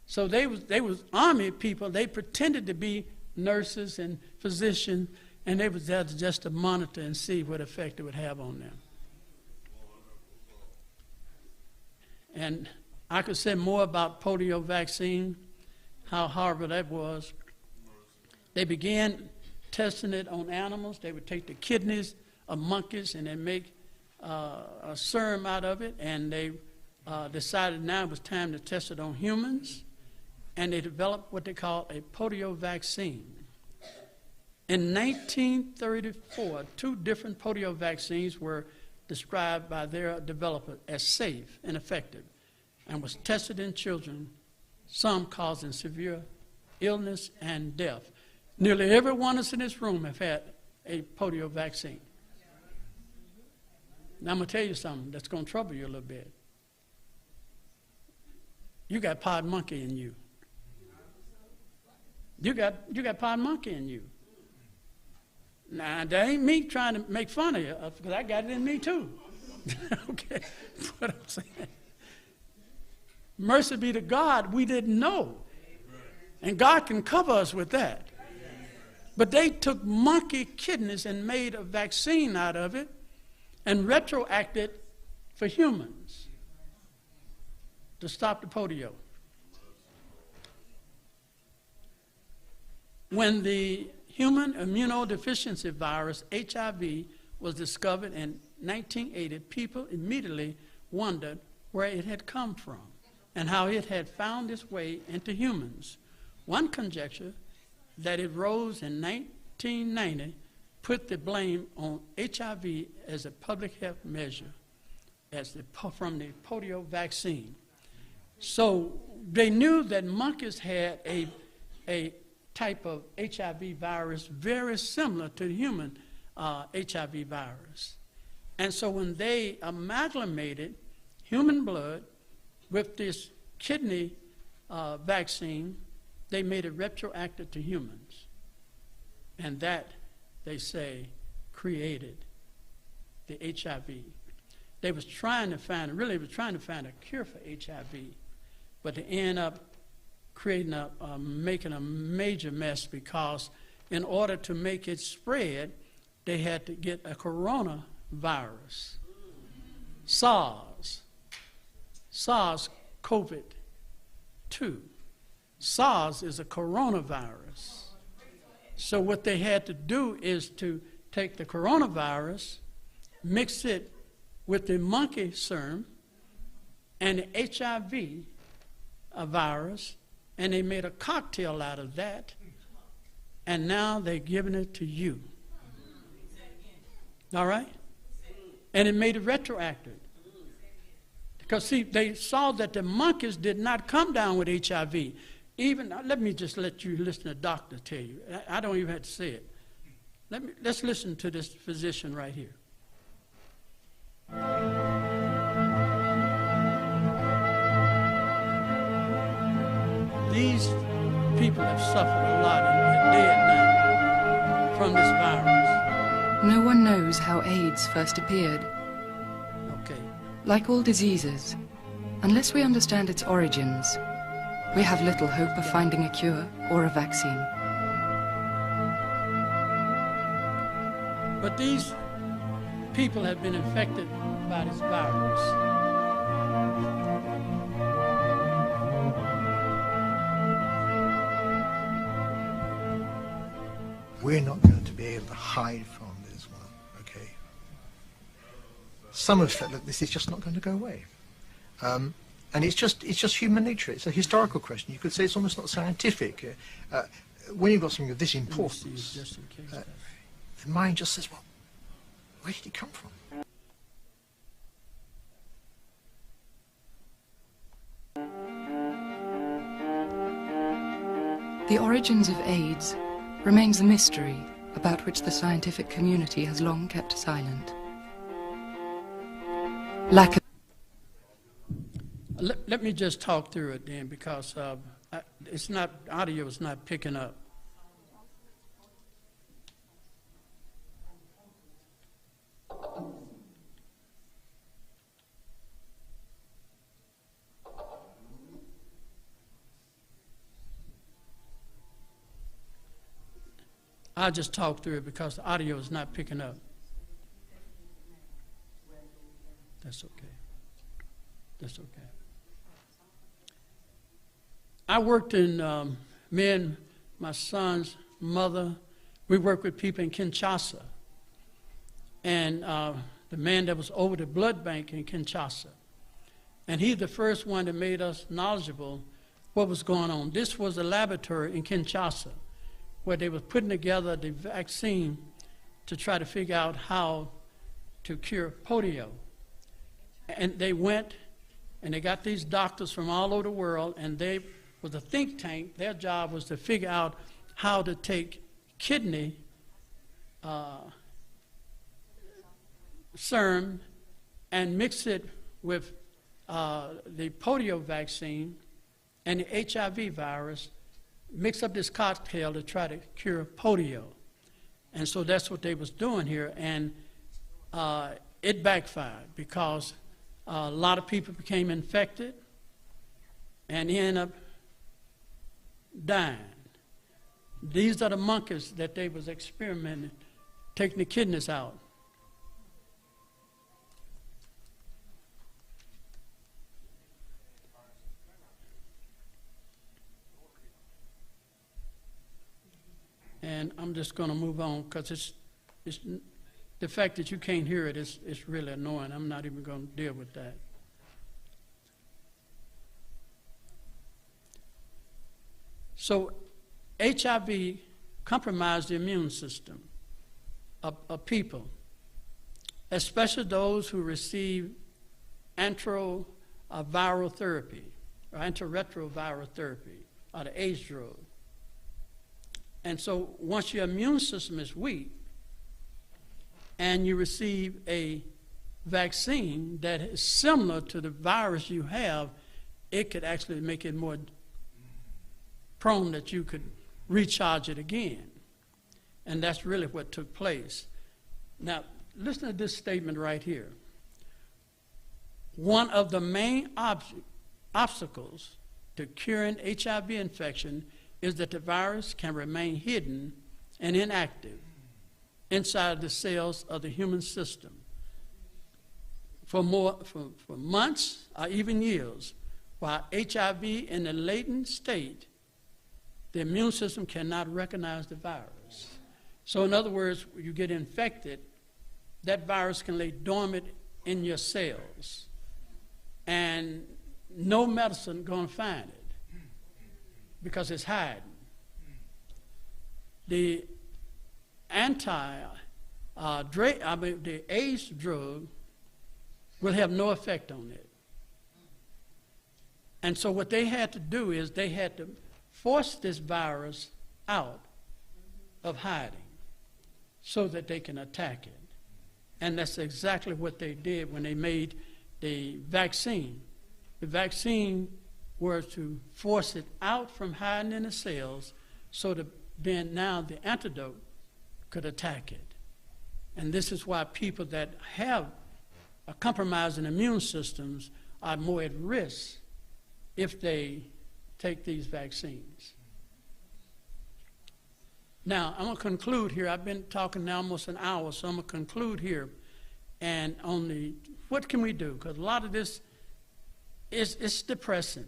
S1: So they was Army people. They pretended to be nurses and physicians, and they was there just to monitor and see what effect it would have on them. And I could say more about polio vaccine, how horrible that was. They began testing it on animals. They would take the kidneys of monkeys and then make a serum out of it, and they decided now it was time to test it on humans, and they developed what they call a polio vaccine. In 1934, 2 different polio vaccines were described by their developer as safe and effective, and was tested in children, some causing severe illness and death. Nearly every one of us in this room have had a polio vaccine. Now I'm going to tell you something that's going to trouble you a little bit. You got pod monkey in you. You got pod monkey in you. Now, that ain't me trying to make fun of you, because I got it in me too. Okay, what I'm saying. Mercy be to God, we didn't know. And God can cover us with that. But they took monkey kidneys and made a vaccine out of it and retroacted for humans to stop the polio. When the human immunodeficiency virus, HIV, was discovered in 1980, people immediately wondered where it had come from and how it had found its way into humans. One conjecture that it rose in 1990 put the blame on HIV as a public health measure from the polio vaccine. So they knew that monkeys had a type of HIV virus very similar to the human HIV virus. And so when they amalgamated human blood with this kidney vaccine, they made it retroactive to humans. And that, they say, created the HIV. They was trying to find a cure for HIV, but they end up creating making a major mess, because in order to make it spread, they had to get a coronavirus, SARS-CoV-2. SARS is a coronavirus. So what they had to do is to take the coronavirus, mix it with the monkey serum and the HIV virus, and they made a cocktail out of that, and now they're giving it to you. All right? And it made it retroactive. Because, see, they saw that the monkeys did not come down with HIV. Even, let me just let you listen to the doctor tell you. I don't even have to say it. Let's listen to this physician right here. These people have suffered a lot and are dead now from this virus.
S8: No one knows how AIDS first appeared.
S1: Okay.
S8: Like all diseases, unless we understand its origins, we have little hope of finding a cure or a vaccine.
S1: But these people have been infected by this virus.
S9: We're not going to be able to hide from this one, okay? Some have said that this is just not going to go away. And it's just human nature. It's a historical question. You could say it's almost not scientific. When you've got something of this importance, the mind just says, well, where did it come from?
S8: The origins of AIDS remains a mystery about which the scientific community has long kept silent. Lack of
S1: Let me just talk through it then, because it's not, audio is not picking up. I'll just talk through it because the audio is not picking up. That's okay. That's okay. I worked in, me and my son's mother, we worked with people in Kinshasa. And the man that was over the blood bank in Kinshasa. And he's the first one that made us knowledgeable what was going on. This was a laboratory in Kinshasa where they were putting together the vaccine to try to figure out how to cure polio. And they went and they got these doctors from all over the world, and they was a think tank. Their job was to figure out how to take kidney serum and mix it with the polio vaccine and the HIV virus, mix up this cocktail to try to cure polio. And so that's what they was doing here, and it backfired because a lot of people became infected and ended up dying. These are the monkeys that they was experimenting, taking the kidneys out. And I'm just going to move on because it's the fact that you can't hear it is really annoying. I'm not even going to deal with that. So HIV compromised the immune system of people, especially those who receive antiretroviral therapy or antiretroviral therapy or the AIDS drug. And so once your immune system is weak and you receive a vaccine that is similar to the virus you have, it could actually make it more prone that you could recharge it again. And that's really what took place. Now, listen to this statement right here. One of the main obstacles to curing HIV infection is that the virus can remain hidden and inactive inside the cells of the human system for months or even years. While HIV in the latent state, the immune system cannot recognize the virus. So in other words, when you get infected, that virus can lay dormant in your cells, and no medicine gonna find it because it's hiding. The the AIDS drug will have no effect on it. And so what they had to do is they had to force this virus out of hiding so that they can attack it. And that's exactly what they did when they made the vaccine. The vaccine was to force it out from hiding in the cells so that then now the antidote could attack it. And this is why people that have a compromising immune systems are more at risk if they take these vaccines. Now, I'm going to conclude here. I've been talking now almost an hour, so I'm going to conclude here. And on the, what can we do? Because a lot of this it's depressing.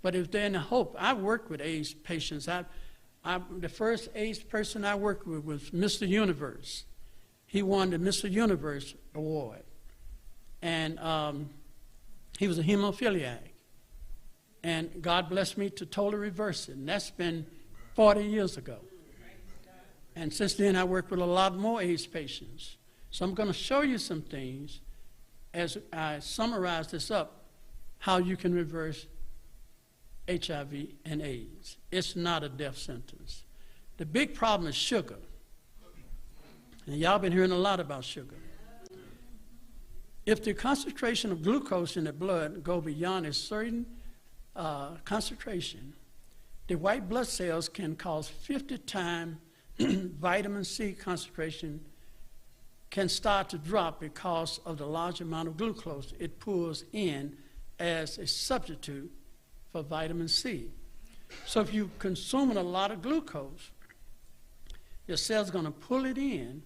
S1: But if there's any hope, I've worked with AIDS patients. The first AIDS person I worked with was Mr. Universe. He won the Mr. Universe award. And he was a hemophiliac. And God blessed me to totally reverse it. And that's been 40 years ago. And since then, I worked with a lot more AIDS patients. So I'm going to show you some things as I summarize this up, how you can reverse HIV and AIDS. It's not a death sentence. The big problem is sugar. And y'all been hearing a lot about sugar. If the concentration of glucose in the blood go beyond a certain concentration, the white blood cells can cause 50 times vitamin C concentration can start to drop because of the large amount of glucose it pulls in as a substitute for vitamin C. So if you're consuming a lot of glucose, your cell's going to pull it in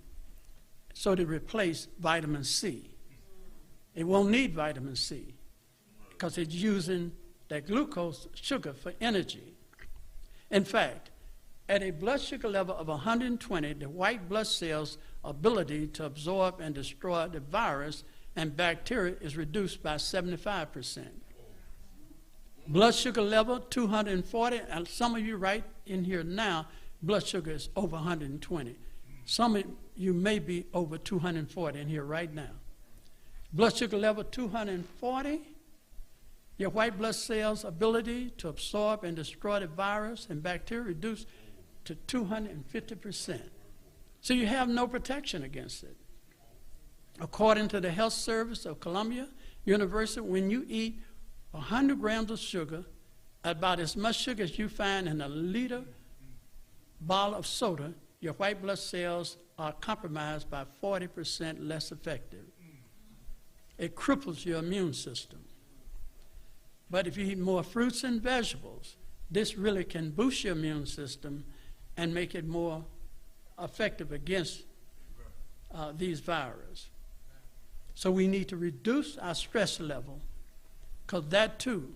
S1: so to replace vitamin C. It won't need vitamin C because it's using that glucose sugar for energy. In fact, at a blood sugar level of 120, the white blood cells' ability to absorb and destroy the virus and bacteria is reduced by 75%. Blood sugar level 240, and some of you right in here now, blood sugar is over 120. Some of you may be over 240 in here right now. Blood sugar level 240, your white blood cells' ability to absorb and destroy the virus and bacteria reduced to 250%. So you have no protection against it. According to the Health Service of Columbia University, when you eat 100 grams of sugar, about as much sugar as you find in a liter bottle of soda, your white blood cells are compromised by 40% less effective. It cripples your immune system. But if you eat more fruits and vegetables, this really can boost your immune system and make it more effective against these viruses. So we need to reduce our stress level because that too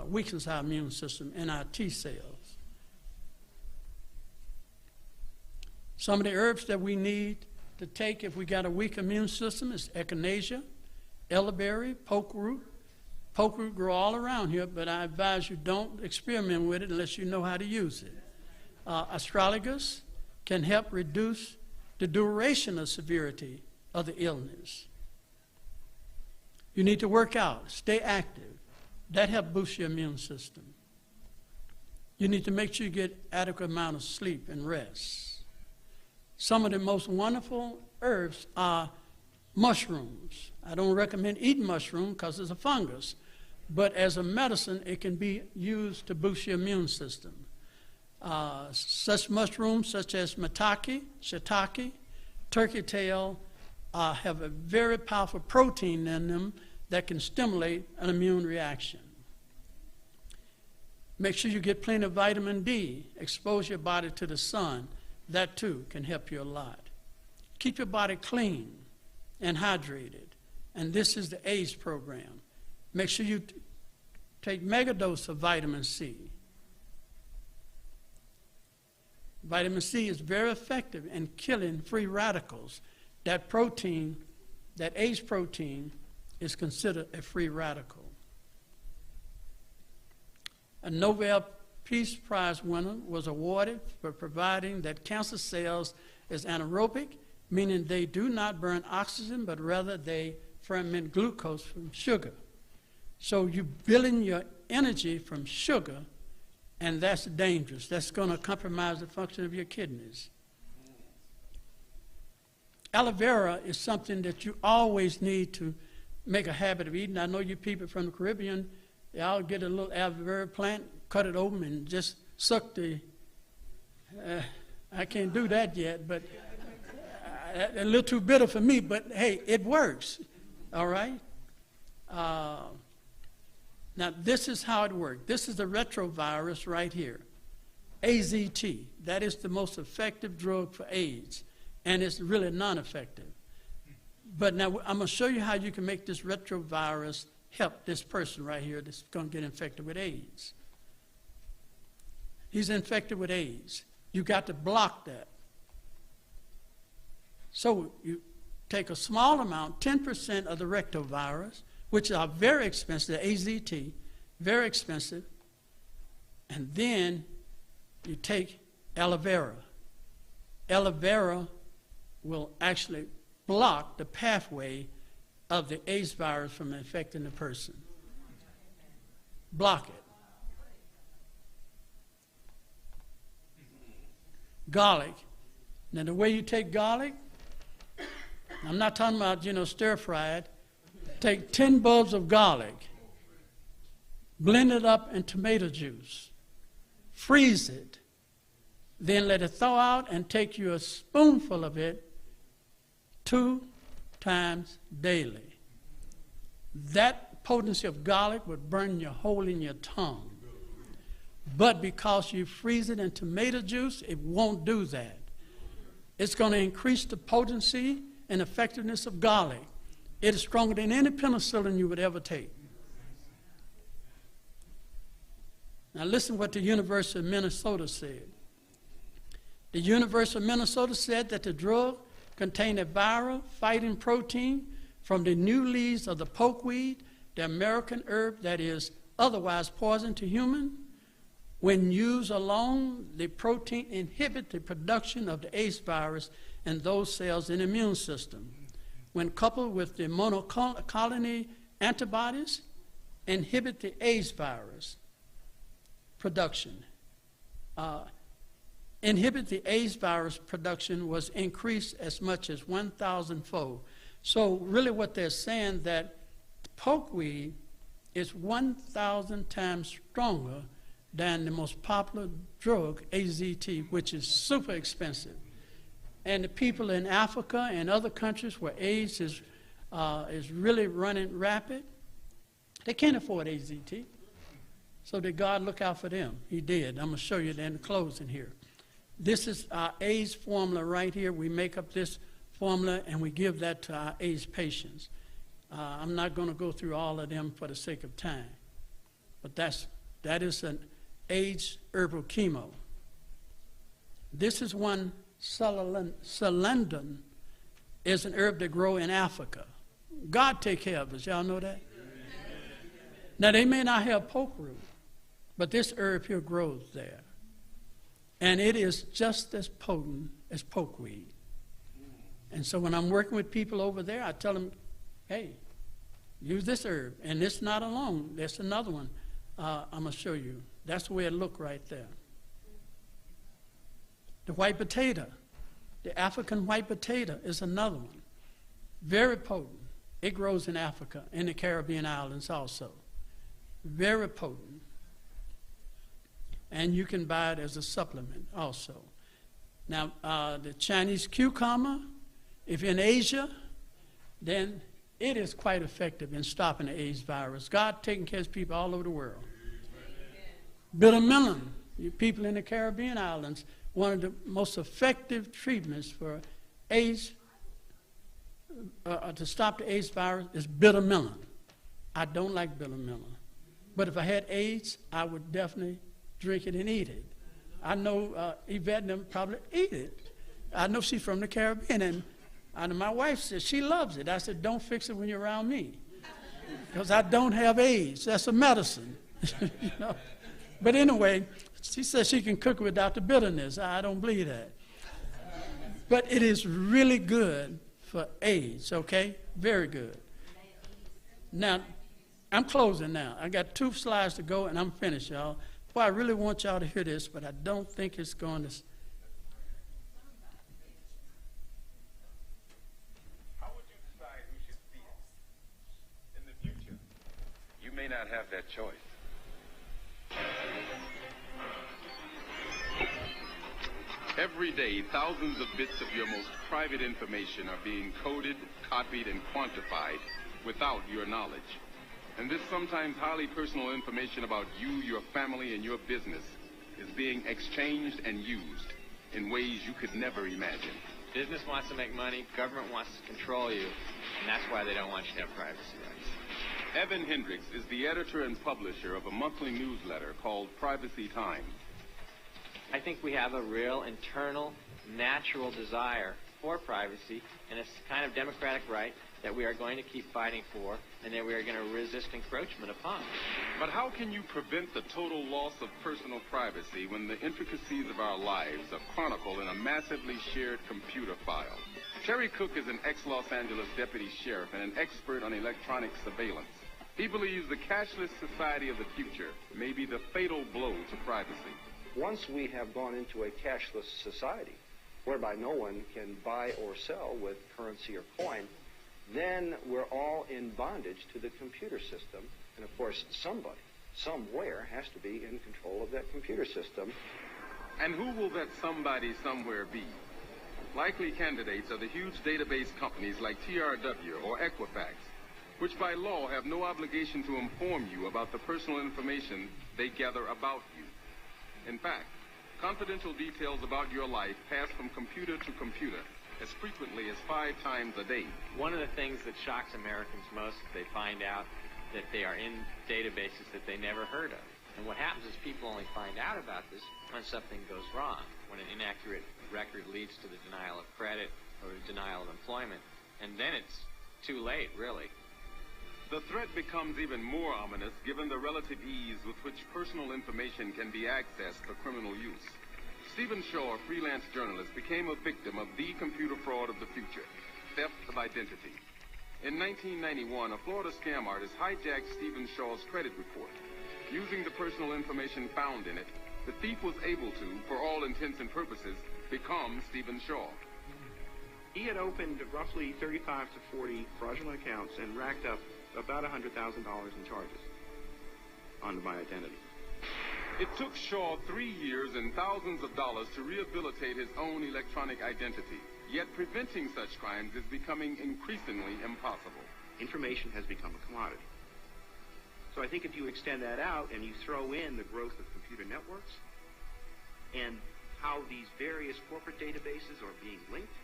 S1: weakens our immune system and our T cells. Some of the herbs that we need to take if we got a weak immune system is echinacea, elderberry, poke root. Poke root grow all around here, but I advise you don't experiment with it unless you know how to use it. Astragalus can help reduce the duration of severity of the illness. You need to work out, stay active. That helps boost your immune system. You need to make sure you get adequate amount of sleep and rest. Some of the most wonderful herbs are mushrooms. I don't recommend eating mushroom because it's a fungus, but as a medicine, it can be used to boost your immune system. Such mushrooms such as maitake, shiitake, turkey tail have a very powerful protein in them that can stimulate an immune reaction. Make sure you get plenty of vitamin D. Expose your body to the sun. That too can help you a lot. Keep your body clean and hydrated. And this is the AIDS program. Make sure you take megadose of vitamin C. Vitamin C is very effective in killing free radicals. That protein, that AIDS protein, is considered a free radical. A Nobel Peace Prize winner was awarded for providing that cancer cells is anaerobic, meaning they do not burn oxygen, but rather they ferment glucose from sugar. So you're building your energy from sugar, and that's dangerous. That's going to compromise the function of your kidneys. Aloe vera is something that you always need to make a habit of eating. I know you people from the Caribbean, y'all get a little aloe vera plant, cut it open, and just suck the, I can't do that yet, but a little too bitter for me, but hey, it works, all right? Now, this is how it works. This is the retrovirus right here, AZT. That is the most effective drug for AIDS, and it's really non-effective. But now I'm going to show you how you can make this retrovirus help this person right here that's going to get infected with AIDS. He's infected with AIDS. You got to block that. So you take a small amount, 10% of the retrovirus, which are very expensive, the AZT, very expensive, and then you take aloe vera. Aloe vera will actually block the pathway of the AIDS virus from infecting the person. Block it. garlic. Now, the way you take garlic, I'm not talking about, stir fried. Take 10 bulbs of garlic, blend it up in tomato juice, freeze it, then let it thaw out and take you a spoonful of it 2 times daily. That potency of garlic would burn your hole in your tongue. But because you freeze it in tomato juice, it won't do that. It's going to increase the potency and effectiveness of garlic. It is stronger than any penicillin you would ever take. Now listen what the University of Minnesota said. The University of Minnesota said that the drug contained a viral fighting protein from the new leaves of the pokeweed, the American herb that is otherwise poison to humans. When used alone, the protein inhibits the production of the AIDS virus in those cells in the immune system. When coupled with the monoclonal antibodies, inhibit the AIDS virus production. Inhibit the AIDS virus production was increased as much as 1,000-fold. So really what they're saying that pokeweed is 1,000 times stronger than the most popular drug, AZT, which is super expensive. And the people in Africa and other countries where AIDS is really running rapid, they can't afford AZT. So did God look out for them? He did. I'm going to show you that in the closing here. This is our AIDS formula right here. We make up this formula and we give that to our AIDS patients. I'm not going to go through all of them for the sake of time. But that is an AIDS herbal chemo. This is one, Celendon, is an herb that grows in Africa. God take care of us. Y'all know that? Now, they may not have poke root, but this herb here grows there. And it is just as potent as pokeweed. And so when I'm working with people over there, I tell them, hey, use this herb. And it's not alone. There's another one I'm going to show you. That's the way it looks right there. The white potato, the African white potato is another one. Very potent. It grows in Africa, in the Caribbean islands also. Very potent. And you can buy it as a supplement also. Now, the Chinese cucumber, if you're in Asia, then it is quite effective in stopping the AIDS virus. God taking care of people all over the world. Bitter melon, you people in the Caribbean islands, one of the most effective treatments for AIDS, to stop the AIDS virus is bitter melon. I don't like bitter melon. But if I had AIDS, I would definitely drink it and eat it. I know Yvette and them probably eat it. I know she's from the Caribbean, and my wife says she loves it. I said, don't fix it when you're around me, because I don't have AIDS. That's a medicine. You know? But anyway, she says she can cook without the bitterness. I don't believe that. But it is really good for AIDS, okay? Very good. Now, I'm closing now. I got 2 slides to go, and I'm finished, y'all. Boy, I really want y'all to hear this, but I don't think it's going to...
S10: How would you decide who should see it in the future? You may not have that choice. Every day, thousands of bits of your most private information are being coded, copied, and quantified without your knowledge. And this sometimes highly personal information about you, your family, and your business is being exchanged and used in ways you could never imagine.
S11: Business wants to make money, government wants to control you, and that's why they don't want you to have privacy rights.
S10: Evan Hendricks is the editor and publisher of a monthly newsletter called Privacy Time.
S11: I think we have a real internal, natural desire for privacy, and it's the kind of democratic right that we are going to keep fighting for, and that we are going to resist encroachment upon.
S10: But how can you prevent the total loss of personal privacy when the intricacies of our lives are chronicled in a massively shared computer file? Terry Cook is an ex-Los Angeles deputy sheriff and an expert on electronic surveillance. He believes the cashless society of the future may be the fatal blow to privacy.
S12: Once we have gone into a cashless society, whereby no one can buy or sell with currency or coin, then we're all in bondage to the computer system. And of course, somebody, somewhere, has to be in control of that computer system.
S10: And who will that somebody somewhere be? Likely candidates are the huge database companies like TRW or Equifax, which by law have no obligation to inform you about the personal information they gather about you. In fact, confidential details about your life pass from computer to computer as frequently as 5 times a day.
S11: One of the things that shocks Americans most is they find out that they are in databases that they never heard of. And what happens is people only find out about this when something goes wrong, when an inaccurate record leads to the denial of credit or the denial of employment, and then it's too late, really.
S10: The threat becomes even more ominous given the relative ease with which personal information can be accessed for criminal use. Stephen Shaw, a freelance journalist, became a victim of the computer fraud of the future, theft of identity. In 1991, a Florida scam artist hijacked Stephen Shaw's credit report. Using the personal information found in it, the thief was able to, for all intents and purposes, become Stephen Shaw.
S13: He had opened roughly 35 to 40 fraudulent accounts and racked up about $100,000 in charges on my identity.
S10: It took Shaw 3 years and thousands of dollars to rehabilitate his own electronic identity. Yet preventing such crimes is becoming increasingly impossible.
S13: Information has become a commodity. So I think if you extend that out and you throw in the growth of computer networks and how these various corporate databases are being linked,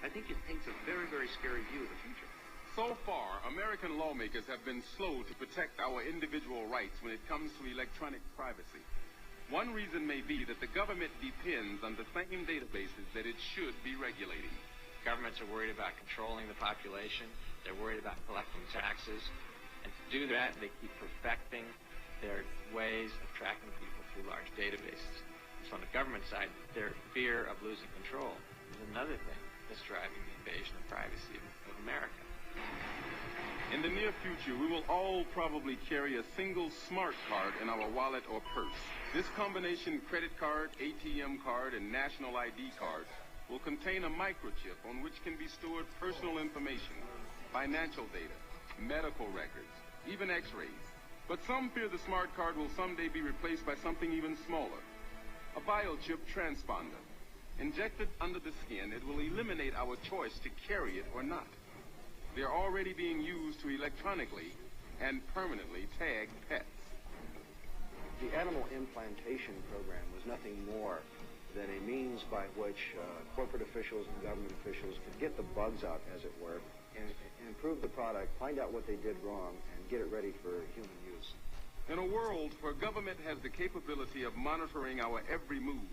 S13: I think it paints a very, very scary view of the future.
S10: So far, American lawmakers have been slow to protect our individual rights when it comes to electronic privacy. One reason may be that the government depends on the same databases that it should be regulating.
S11: Governments are worried about controlling the population. They're worried about collecting taxes. And to do that, they keep perfecting their ways of tracking people through large databases. So on the government side, their fear of losing control is another thing that's driving the invasion of privacy of America.
S10: In the near future, we will all probably carry a single smart card in our wallet or purse. This combination credit card, ATM card, and national ID card will contain a microchip on which can be stored personal information, financial data, medical records, even x-rays. But some fear the smart card will someday be replaced by something even smaller, a biochip transponder. Injected under the skin, it will eliminate our choice to carry it or not. They're already being used to electronically and permanently tag pets.
S12: The animal implantation program was nothing more than a means by which corporate officials and government officials could get the bugs out, as it were, and improve the product, find out what they did wrong, and get it ready for human use.
S10: In a world where government has the capability of monitoring our every move,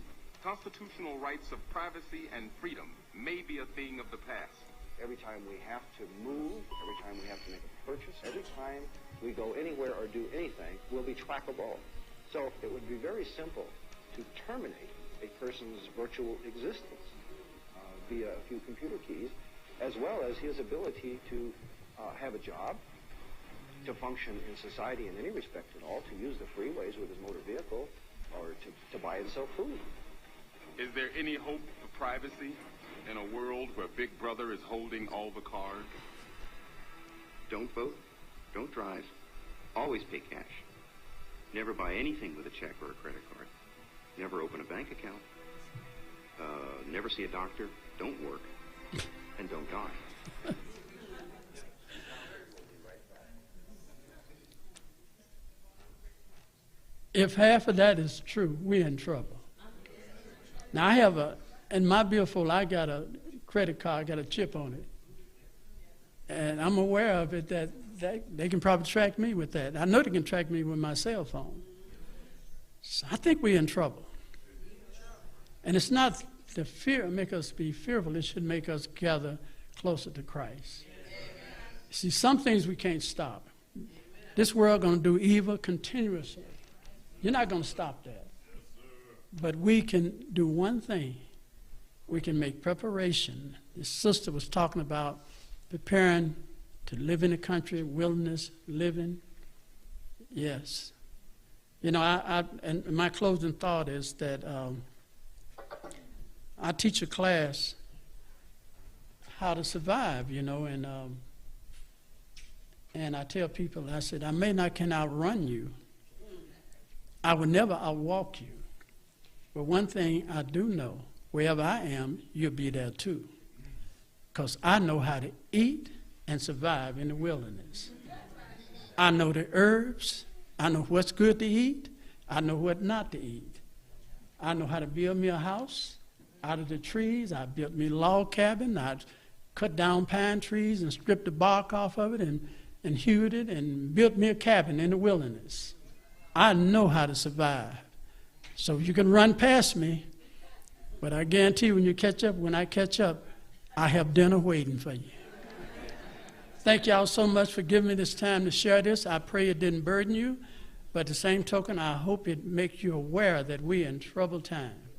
S10: constitutional rights of privacy and freedom may be a thing of the past.
S12: Every time we have to move, every time we have to make a purchase, every time we go anywhere or do anything, we'll be trackable. So it would be very simple to terminate a person's virtual existence via a few computer keys, as well as his ability to have a job, to function in society in any respect at all, to use the freeways with his motor vehicle, or to buy and sell food.
S10: Is there any hope for privacy in a world where Big Brother is holding all the cards?
S13: Don't vote, don't drive, always pay cash. Never buy anything with a check or a credit card. Never open a bank account. Never see a doctor, don't work, and don't die.
S1: If half of that is true, we're in trouble. Now, I have in my billfold, I got a credit card, got a chip on it. And I'm aware of it that they can probably track me with that. I know they can track me with my cell phone. So I think we're in trouble. And it's not the fear make us be fearful. It should make us gather closer to Christ. See, some things we can't stop. This world going to do evil continuously. You're not going to stop that. But we can do one thing. We can make preparation. This sister was talking about preparing to live in the country, wilderness living. Yes. You know, and my closing thought is that I teach a class how to survive, you know, and I tell people, I said, I may not can outrun you. I will never outwalk you. But one thing I do know, wherever I am, you'll be there too. Because I know how to eat and survive in the wilderness. I know the herbs. I know what's good to eat. I know what not to eat. I know how to build me a house out of the trees. I built me a log cabin. I cut down pine trees and stripped the bark off of it and hewed it and built me a cabin in the wilderness. I know how to survive. So you can run past me, but I guarantee when I catch up, I have dinner waiting for you. Thank y'all so much for giving me this time to share this. I pray it didn't burden you, but at the same token, I hope it makes you aware that we're in troubled times.